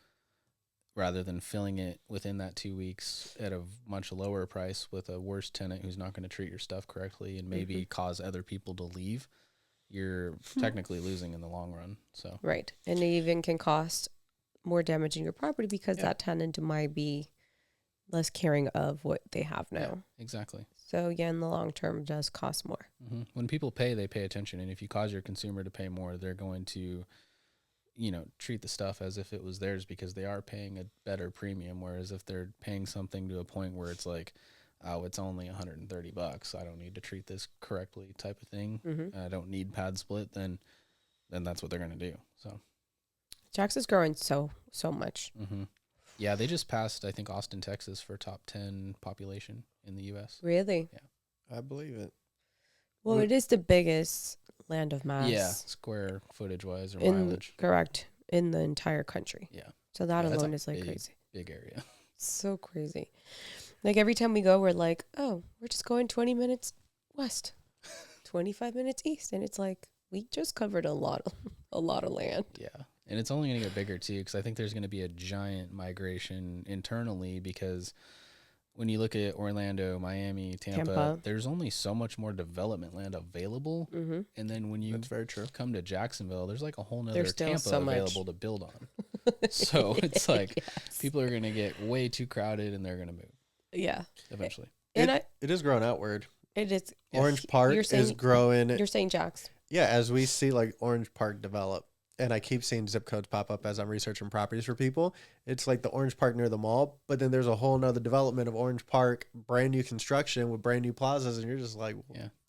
rather than filling it within that 2 weeks at a much lower price with a worse tenant who's not going to treat your stuff correctly and maybe cause other people to leave, you're technically losing in the long run. So right. And it even can cost more damage in your property because that tenant might be less caring of what they have now. Yeah, exactly. So in the long term, does cost more. Mm-hmm. When people pay, they pay attention. And if you cause your consumer to pay more, they're going to, treat the stuff as if it was theirs because they are paying a better premium. Whereas if they're paying something to a point where it's like, oh, it's only $130, I don't need to treat this correctly type of thing. I don't need PadSplit, then that's what they're going to do. So Jax is growing so much. Yeah, they just passed, I think, Austin, Texas for top 10 population in the U.S. Really? Yeah. I believe it. Well, it is the biggest land of mass. Yeah, square footage-wise or mileage. Correct. In the entire country. Yeah. So that alone is like crazy. Big area. So crazy. Like every time we go, we're like, oh, we're just going 20 minutes west, 25 minutes east. And it's like, we just covered a lot of land. Yeah. And it's only going to get bigger too, because I think there's going to be a giant migration internally, because when you look at Orlando, Miami, Tampa, there's only so much more development land available. And then when you That's very true. come to Jacksonville, there's like a whole nother Tampa available to build on. So it's like people are going to get way too crowded and they're going to move. Yeah. Eventually. It is growing outward. It is. Orange Park is growing. You're saying Jax. Yeah, as we see like Orange Park develop, and I keep seeing zip codes pop up as I'm researching properties for people. It's like the Orange Park near the mall, but then there's a whole nother development of Orange Park, brand new construction with brand new plazas, and you're just like,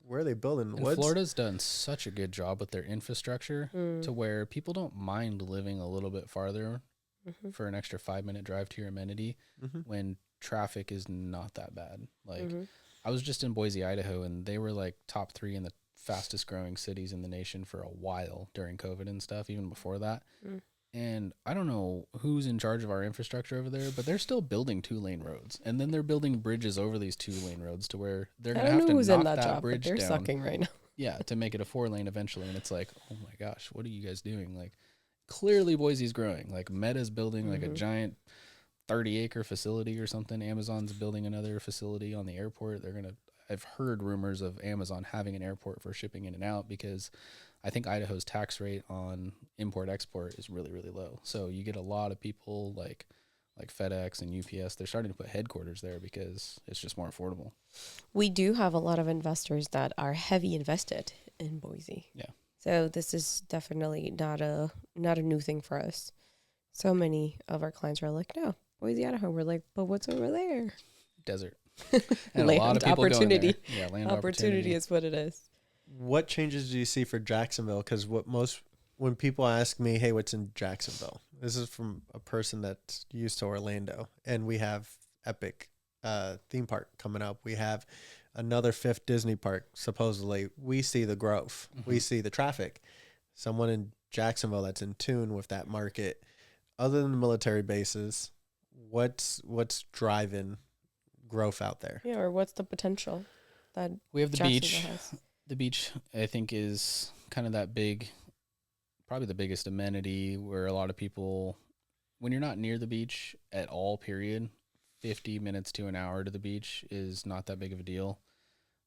where are they building? And Florida's done such a good job with their infrastructure to where people don't mind living a little bit farther for an extra 5-minute drive to your amenity when traffic is not that bad. Like I was just in Boise, Idaho, and they were like top 3 in the fastest growing cities in the nation for a while during COVID and stuff, even before that. And I don't know who's in charge of our infrastructure over there, but they're still building 2-lane roads. And then they're building bridges over these 2-lane roads to where they're going to have to knock that bridge down. They're sucking right now. Yeah, to make it a 4-lane eventually. And it's like, oh my gosh, what are you guys doing? Like, clearly Boise's growing. Like, Meta's building like a giant 30-acre facility or something. Amazon's building another facility on the airport. I've heard rumors of Amazon having an airport for shipping in and out, because I think Idaho's tax rate on import-export is really, really low. So you get a lot of people like FedEx and UPS. They're starting to put headquarters there because it's just more affordable. We do have a lot of investors that are heavy invested in Boise. Yeah. So this is definitely not a new thing for us. So many of our clients are like, no, Boise, Idaho. We're like, but what's over there? Desert. And a lot of people opportunity. Going there. Yeah, land opportunity is what it is. What changes do you see for Jacksonville? Because when people ask me, hey, what's in Jacksonville? This is from a person that's used to Orlando, and we have Epic theme park coming up. We have another 5th Disney park, supposedly. We see the growth. We see the traffic. Someone in Jacksonville that's in tune with that market. Other than the military bases, what's driving growth out there? Yeah, or what's the potential that we have the beach. Has? The beach, I think, is kind of that big, probably the biggest amenity where a lot of people, when you're not near the beach at all, period, 50 minutes to an hour to the beach is not that big of a deal.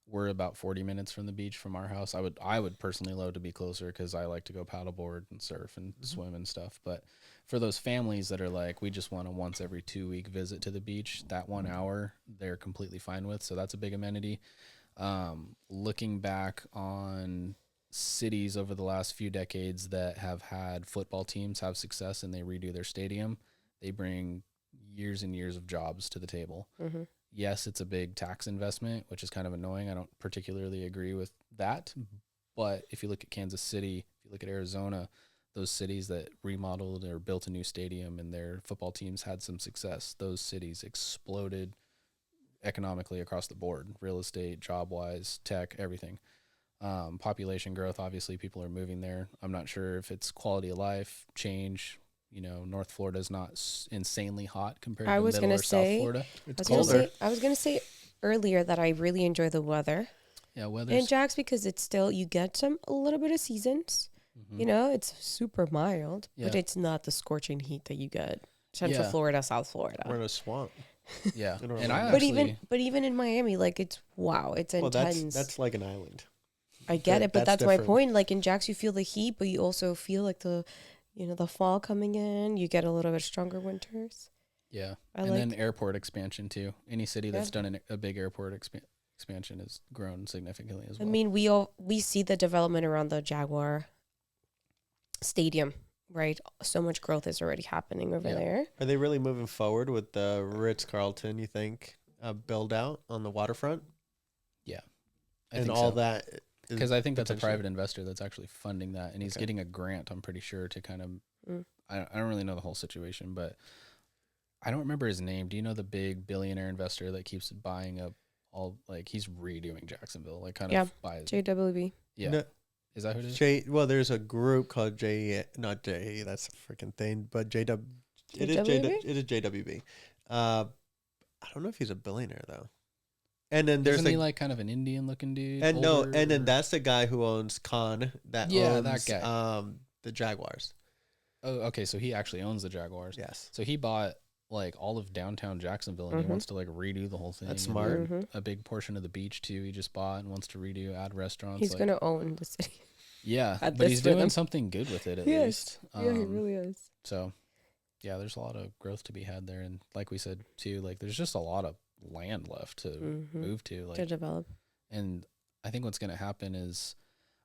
We're about 40 minutes from the beach from our house. I would personally love to be closer because I like to go paddleboard and surf and swim and stuff. But for those families that are like, we just want a once every 2 week visit to the beach, that 1 hour they're completely fine with. So that's a big amenity. Looking back on cities over the last few decades that have had football teams have success and they redo their stadium, they bring years and years of jobs to the table. Mm-hmm. Yes, it's a big tax investment, which is kind of annoying. I don't particularly agree with that. But if you look at Kansas City, if you look at Arizona, those cities that remodeled or built a new stadium and their football teams had some success, those cities exploded economically across the board, real estate, job-wise, tech, everything. Population growth, obviously people are moving there. I'm not sure if it's quality of life, change. You know, North Florida is not insanely hot compared to Middle or South Florida. It's colder. I was going to say earlier that I really enjoy the weather. Yeah, weather. In Jax because it's still, you get a little bit of seasons. Mm-hmm. You know, it's super mild, but it's not the scorching heat that you get Central Florida, South Florida. We're in a swamp. Yeah. But even in Miami, like it's intense. That's like an island. I get it, but that's my point. Like in Jax, you feel the heat, but you also feel like the fall coming in. You get a little bit stronger winters. Yeah, then airport expansion too. Any city that's done a big airport expansion has grown significantly as well. I mean, we see the development around the Jaguar Stadium, right? So much growth is already happening over there. Are they really moving forward with the Ritz-Carlton, you think, build out on the waterfront? Yeah. I think all that. Because I think that's a private investor that's actually funding that, and he's getting a grant, I'm pretty sure, to kind of I don't really know the whole situation, but I don't remember his name. Do you know the big billionaire investor that keeps buying up all, like, he's redoing Jacksonville, like kind of buys JWB. Yeah. No, is that who it is? Well, there's a group called not J, that's a freaking thing, but JW. It is JWB. I don't know if he's a billionaire though. And then there's Isn't he like kind of an Indian looking dude? And then that's the guy who owns owns that guy. The Jaguars. Oh, okay, so he actually owns the Jaguars. Yes. So he bought like all of downtown Jacksonville and he wants to like redo the whole thing. That's smart. A big portion of the beach too he just bought and wants to redo, add restaurants. He's gonna own the city. Yeah, but he's doing something good with it at least. Yeah, he really is. So yeah, there's a lot of growth to be had there, and like we said too, like there's just a lot of land left to move to, like, to develop. And I think what's going to happen is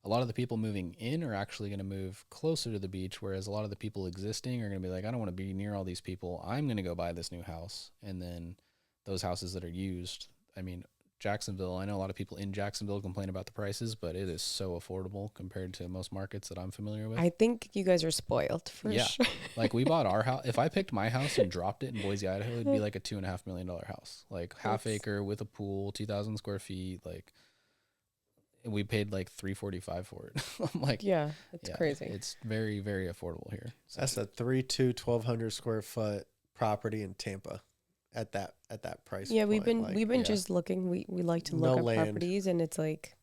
a lot of the people moving in are actually going to move closer to the beach, whereas a lot of the people existing are going to be like, I don't want to be near all these people. I'm going to go buy this new house. And then those houses that are used, I mean, Jacksonville, I know a lot of people in Jacksonville complain about the prices, but it is so affordable compared to most markets that I'm familiar with. I think you guys are spoiled for sure. Like we bought our house. If I picked my house and dropped it in Boise, Idaho, it'd be like a $2.5 million house, like half acre with a pool, 2,000 square feet. Like we paid like $345 for it. I'm like, it's crazy. It's very, very affordable here. So that's a 1,200 square foot property in Tampa. At that price. Yeah, point. we've been just looking. We like to look at properties, and it's like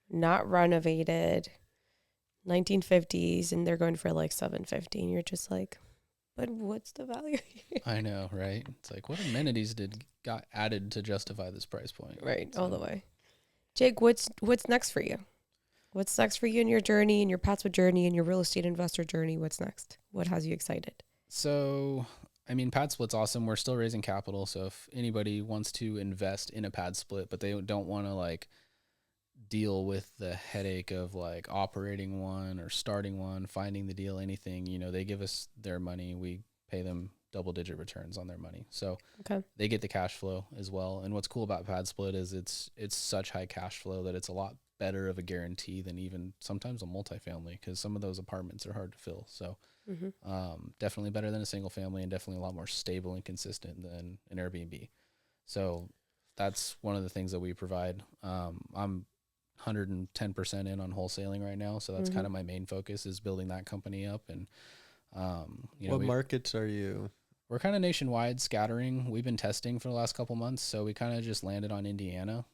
not renovated, 1950s, and they're going for like $750. And you're just like, but what's the value here? I know, right? It's like, what amenities got added to justify this price point? Right, all the way. Jake, what's next for you? What's next for you in your journey, in your PadSplit journey, in your real estate investor journey? What's next? What has you excited? So, I mean, PadSplit's awesome. We're still raising capital. So if anybody wants to invest in a PadSplit, but they don't want to like deal with the headache of like operating one or starting one, finding the deal, anything, they give us their money. We pay them double-digit returns on their money. So they get the cash flow as well. And what's cool about PadSplit is it's such high cash flow that it's a lot better of a guarantee than even sometimes a multifamily, because some of those apartments are hard to fill. So definitely better than a single family, and definitely a lot more stable and consistent than an Airbnb. So that's one of the things that we provide. I'm 110% in on wholesaling right now. So that's kind of my main focus, is building that company up. And, what markets are you We're kind of nationwide, scattering. We've been testing for the last couple months, so we kind of just landed on Indiana.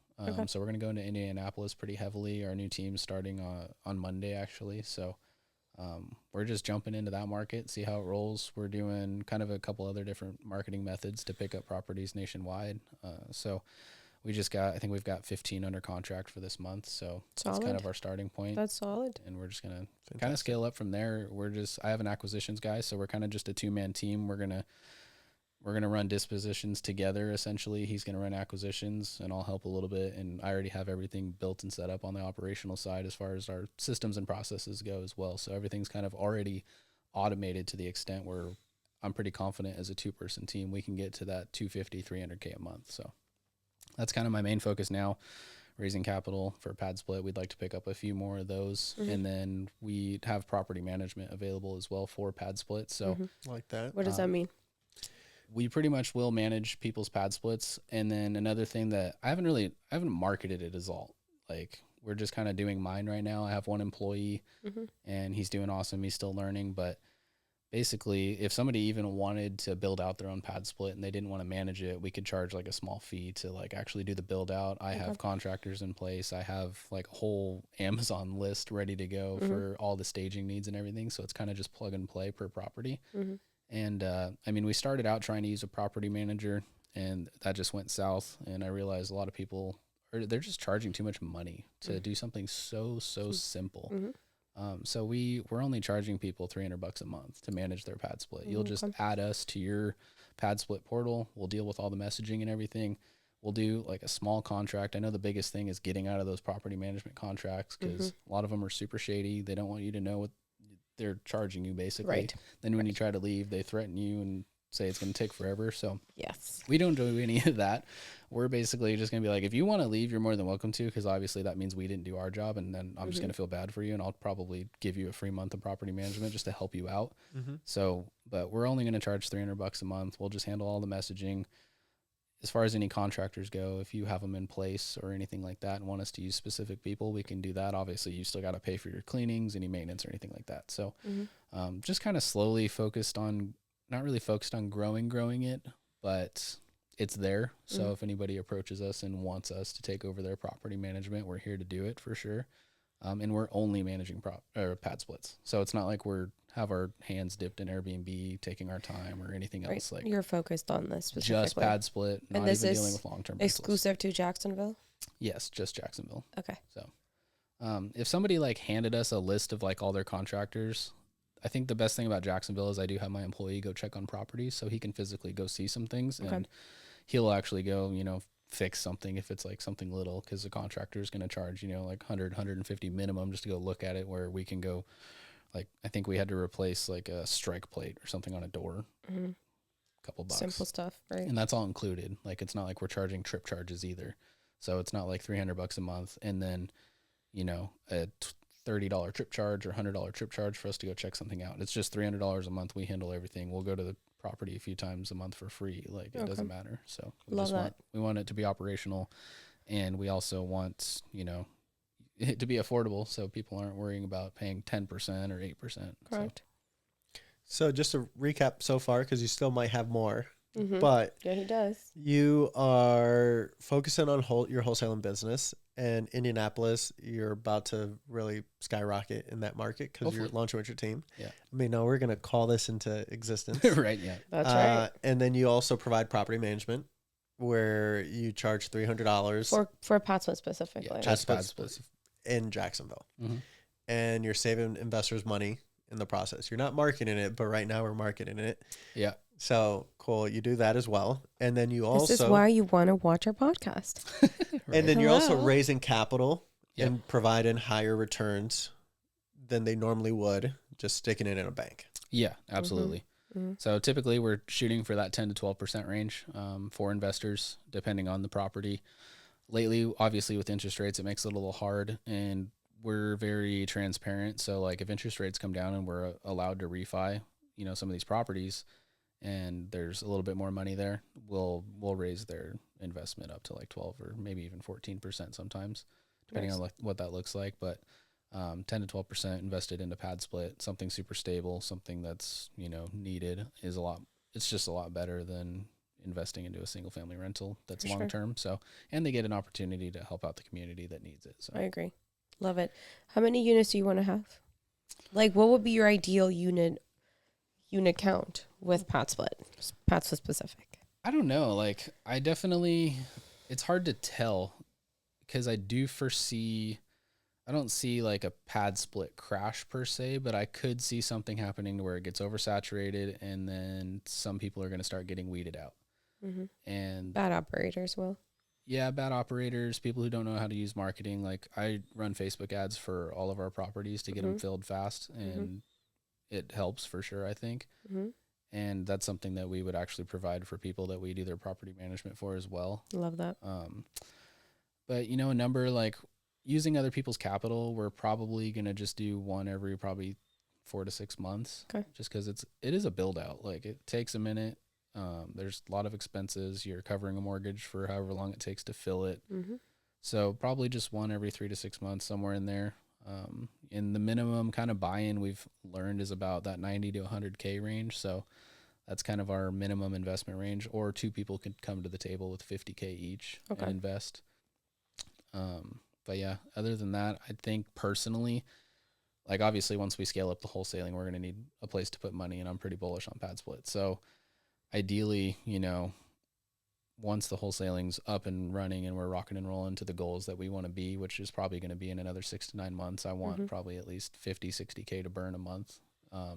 So we're going to go into Indianapolis pretty heavily. Our new team's starting on Monday, actually. So we're just jumping into that market, see how it rolls. We're doing kind of a couple other different marketing methods to pick up properties nationwide. So I think we've got 15 under contract for this month. So that's kind of our starting point. That's solid. And we're just going to kind of scale up from there. I have an acquisitions guy, so we're kind of just a 2-man team. We're going to run dispositions together. Essentially, he's going to run acquisitions and I'll help a little bit. And I already have everything built and set up on the operational side as far as our systems and processes go as well. So everything's kind of already automated to the extent where I'm pretty confident as a 2-person team, we can get to that 250, 300K a month. So that's kind of my main focus now, raising capital for PadSplit. We'd like to pick up a few more of those. And then we have property management available as well for PadSplit. So like that. What does that mean? We pretty much will manage people's PadSplits. And then another thing that I haven't marketed it as all. Like, we're just kind of doing mine right now. I have one employee and he's doing awesome. He's still learning, but basically, if somebody even wanted to build out their own PadSplit and they didn't want to manage it, we could charge like a small fee to like actually do the build out. I have contractors in place. I have like a whole Amazon list ready to go for all the staging needs and everything. So it's kind of just plug and play per property. And I mean, we started out trying to use a property manager and that just went south. And I realized a lot of people they're just charging too much money to do something so simple. So we're only charging people $300 a month to manage their PadSplit. You'll just add us to your PadSplit portal. We'll deal with all the messaging and everything. We'll do like a small contract. I know the biggest thing is getting out of those property management contracts because a lot of them are super shady. They don't want you to know what they're charging you basically. Right. Then when you try to leave, they threaten you and say it's going to take forever. So yes, we don't do any of that. We're basically just going to be like, if you want to leave, you're more than welcome to, because obviously that means we didn't do our job, and then I'm just going to feel bad for you, and I'll probably give you a free month of property management just to help you out. So, but we're only going to charge $300 a month. We'll just handle all the messaging. As far as any contractors go, if you have them in place or anything like that and want us to use specific people, we can do that. Obviously, you still got to pay for your cleanings, any maintenance or anything like that. So just kind of slowly not really focused on growing it, but it's there. So if anybody approaches us and wants us to take over their property management, we're here to do it for sure. And we're only managing PadSplits. So it's not like have our hands dipped in Airbnb, taking our time or anything else. Like, you're focused on this specifically. Just PadSplit, not even dealing with long-term exclusive to Jacksonville? Yes, just Jacksonville. Okay. So if somebody like handed us a list of like all their contractors, I think the best thing about Jacksonville is I do have my employee go check on properties so he can physically go see some things and he'll actually go, fix something if it's like something little, because the contractor is going to charge, like 150 minimum just to go look at it, where we can go, like, I think we had to replace like a strike plate or something on a door, couple bucks. Simple stuff, right? And that's all included. Like, it's not like we're charging trip charges either. So it's not like $300 a month and then, a $30 trip charge or $100 trip charge for us to go check something out. It's just $300 a month. We handle everything. We'll go to the property a few times a month for free. Like, it doesn't matter. So we want it to be operational, and we also want, it to be affordable so people aren't worrying about paying 10% or 8%. Correct. So just to recap so far, because you still might have more, but yeah, he does. You are focusing on your wholesaling business, and Indianapolis, you're about to really skyrocket in that market because you're launching with your team. Yeah. I mean, no, we're going to call this into existence. Right. Yeah. That's right. And then you also provide property management where you charge $300 for PadSplit specifically. Yeah, just PadSplit in Jacksonville. And you're saving investors money in the process. You're not marketing it, but right now we're marketing it. Yeah. So cool. You do that as well. And then you also... This is why you want to watch our podcast. Right. And then you're also raising capital and providing higher returns than they normally would, just sticking it in a bank. Yeah, absolutely. So typically we're shooting for that 10 to 12% range for investors, depending on the property. Lately, obviously with interest rates, it makes it a little hard, and we're very transparent. So like if interest rates come down and we're allowed to refi, some of these properties, and there's a little bit more money there, we'll raise their investment up to like 12 or maybe even 14% sometimes, depending on what that looks like. But 10 to 12% invested into PadSplit, something super stable, something that's needed, is a lot it's just a lot better than investing into a single family rental that's long term. So, and they get an opportunity to help out the community that needs it. So I agree. Love it. How many units do you want to have? Like, what would be your ideal unit count with PadSplit specific? I don't know. Like, I definitely, it's hard to tell because I do foresee, I don't see like a PadSplit crash per se, but I could see something happening to where it gets oversaturated and then some people are going to start getting weeded out. And bad operators will. Yeah, bad operators, people who don't know how to use marketing. Like, I run Facebook ads for all of our properties to get them filled fast, and it helps for sure, I think. And that's something that we would actually provide for people that we do their property management for as well. Love that. But, you know, a number like using other people's capital, we're probably going to just do one every probably 4 to 6 months. Okay. Just because it is a build out. Like, it takes a minute. There's a lot of expenses. You're covering a mortgage for however long it takes to fill it. So probably just one every 3 to 6 months, somewhere in there. In the minimum kind of buy-in we've learned is about that 90 to 100K range. So that's kind of our minimum investment range, or 2 people could come to the table with 50K each and invest. But yeah, other than that, I think personally, like obviously once we scale up the wholesaling, we're going to need a place to put money, and I'm pretty bullish on PadSplit. So ideally, you know, once the wholesaling's up and running and we're rocking and rolling to the goals that we want to be, which is probably going to be in another 6 to 9 months, I want probably at least 50, 60K to burn a month.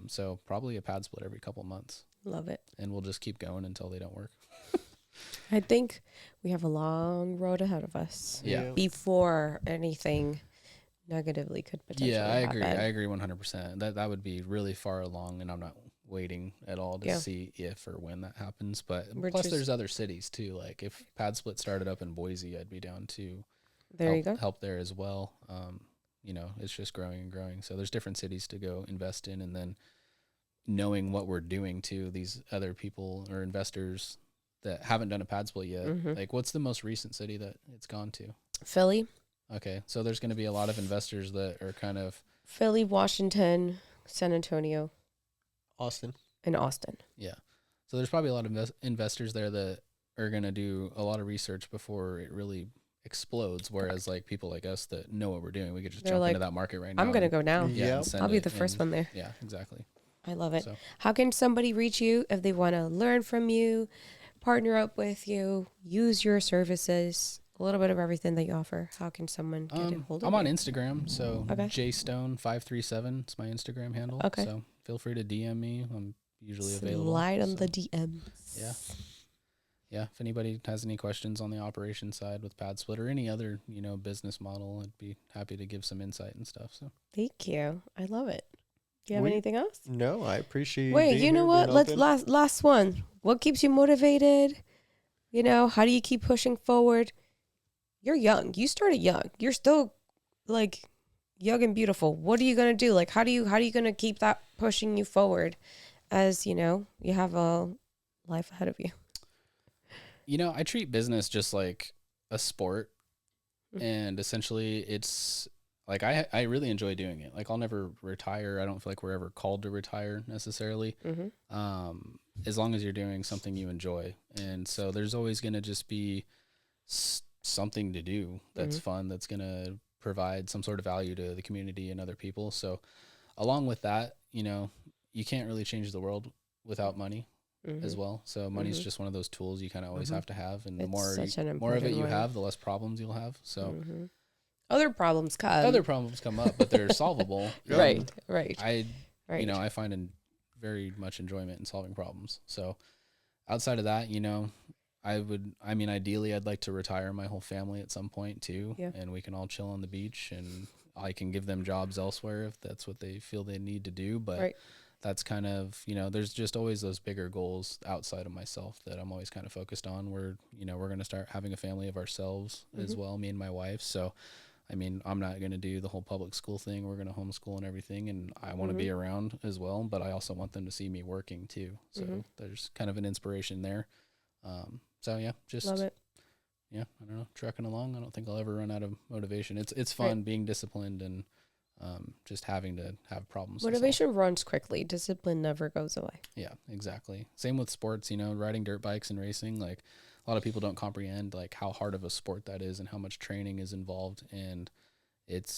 So probably a PadSplit every couple months. Love it. And we'll just keep going until they don't work. I think we have a long road ahead of us. Yeah. Before anything negatively could potentially happen. I agree 100%. That would be really far along, and I'm not waiting at all to see if or when that happens. But plus there's other cities too. Like if PadSplit started up in Boise, I'd be down to help there as well. You know, it's just growing and growing. So there's different cities to go invest in, and then knowing what we're doing to these other people or investors that haven't done a PadSplit yet. Like, what's the most recent city that it's gone to? Philly. Okay, so there's going to be a lot of investors that are kind of Philly, Washington, San Antonio, Austin. and Austin. Yeah, so there's probably a lot of investors there that are going to do a lot of research before it really explodes. Whereas like people like us that know what we're doing, we could just jump into that market right now. I'm going to go now. Yeah, I'll be the first one there. Yeah, exactly. I love it. So, how can somebody reach you if they want to learn from you, partner up with you, use your services, a little bit of everything that you offer? How can someone get a hold of you? I'm on Instagram, so jstone537 is my Instagram handle. Okay. So feel free to DM me. I'm usually available. Slide on the DMs. Yeah. Yeah. If anybody has any questions on the operation side with PadSplit or any other, you know, business model, I'd be happy to give some insight and stuff. So thank you. I love it. Do you have anything else? No, I appreciate. Wait, you know what? Let's last one. What keeps you motivated? You know, how do you keep pushing forward? You're young. You started young. You're still like young and beautiful. What are you gonna do? Like, how are you gonna keep that pushing you forward, as you know, you have a life ahead of you? You know, I treat business just like a sport, and essentially, it's like I really enjoy doing it. Like, I'll never retire. I don't feel like we're ever called to retire necessarily. As long as you're doing something you enjoy, and so there's always gonna just be something to do that's fun, that's going to provide some sort of value to the community and other people. So along with that, you know, you can't really change the world without money as well. So money's just one of those tools you kind of always have to have. And the more of it you have, the less problems you'll have. So other problems come up, but they're solvable. Right. You know, I find very much enjoyment in solving problems. So outside of that, you know, ideally I'd like to retire my whole family at some point too. Yeah. And we can all chill on the beach, and I can give them jobs elsewhere if that's what they feel they need to do. But that's kind of, you know, there's just always those bigger goals outside of myself that I'm always kind of focused on. We're going to start having a family of ourselves as well, me and my wife. So, I mean, I'm not going to do the whole public school thing. We're going to homeschool and everything. And I want to be around as well, but I also want them to see me working too. So there's kind of an inspiration there. So yeah, just love it. Yeah, I don't know, trucking along. I don't think I'll ever run out of motivation. It's fun being disciplined, and just having to have problems. Motivation runs quickly. Discipline never goes away. Yeah, exactly. Same with sports, riding dirt bikes and racing. Like, a lot of people don't comprehend like how hard of a sport that is and how much training is involved. And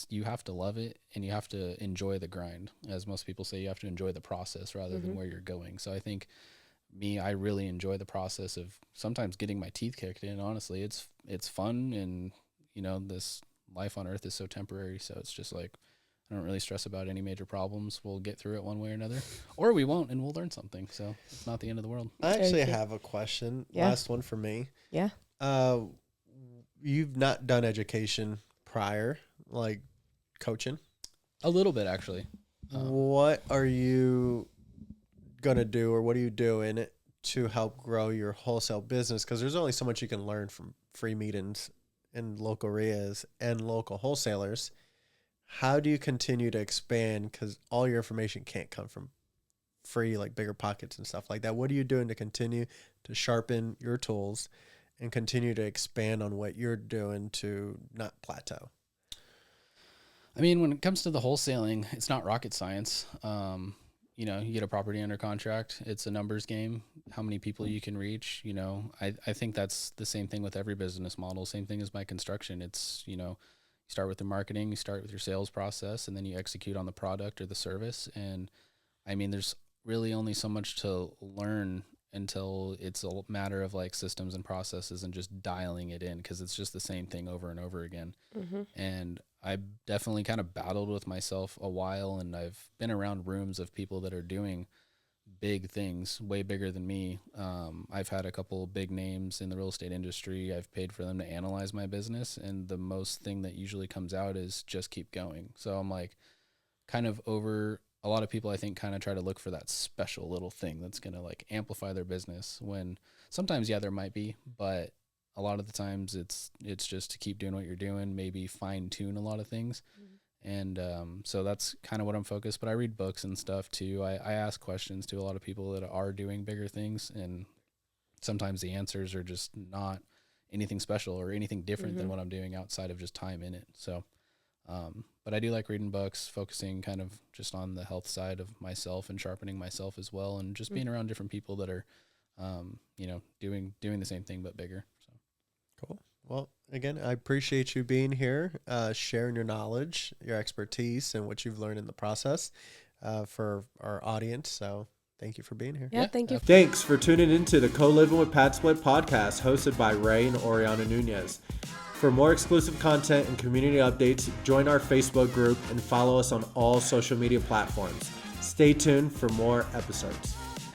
you have to love it and you have to enjoy the grind. As most people say, you have to enjoy the process rather than where you're going. So I think I really enjoy the process of sometimes getting my teeth kicked in. Honestly, it's fun. And, this life on earth is so temporary. So it's just like, I don't really stress about any major problems. We'll get through it one way or another, or we won't, and we'll learn something. So it's not the end of the world. I actually have a question. Yeah. Last one for me. Yeah. You've not done education prior, like coaching? A little bit, actually. What are you going to do, or what are you doing to help grow your wholesale business? Because there's only so much you can learn from free meetings and local RIAs and local wholesalers. How do you continue to expand? Because all your information can't come from free, like bigger pockets and stuff like that. What are you doing to continue to sharpen your tools and continue to expand on what you're doing to not plateau? I mean, when it comes to the wholesaling, it's not rocket science. You get a property under contract. It's a numbers game, how many people you can reach. I think that's the same thing with every business model. Same thing as my construction. It's, you start with the marketing, you start with your sales process, and then you execute on the product or the service. And I mean, there's really only so much to learn until it's a matter of like systems and processes and just dialing it in, because it's just the same thing over and over again. And I definitely kind of battled with myself a while, and I've been around rooms of people that are doing big things, way bigger than me. I've had a couple big names in the real estate industry. I've paid for them to analyze my business, and the most thing that usually comes out is just keep going. So I'm like kind of over. A lot of people, I think, kind of try to look for that special little thing that's going to like amplify their business, when sometimes, yeah, there might be, but a lot of the times it's just to keep doing what you're doing, maybe fine tune a lot of things. And so that's kind of what I'm focused. But I read books and stuff too. I ask questions to a lot of people that are doing bigger things, and sometimes the answers are just not anything special or anything different than what I'm doing outside of just time in it. So, but I do like reading books, focusing kind of just on the health side of myself and sharpening myself as well, and just being around different people that are, doing the same thing but bigger. So cool. Well, again, I appreciate you being here, sharing your knowledge, your expertise, and what you've learned in the process for our audience. So thank you for being here. Yeah, thank you. Thanks for tuning into the Coliving with PadSplit podcast, hosted by Ray and Oriana Nunez. For more exclusive content and community updates, join our Facebook group and follow us on all social media platforms. Stay tuned for more episodes.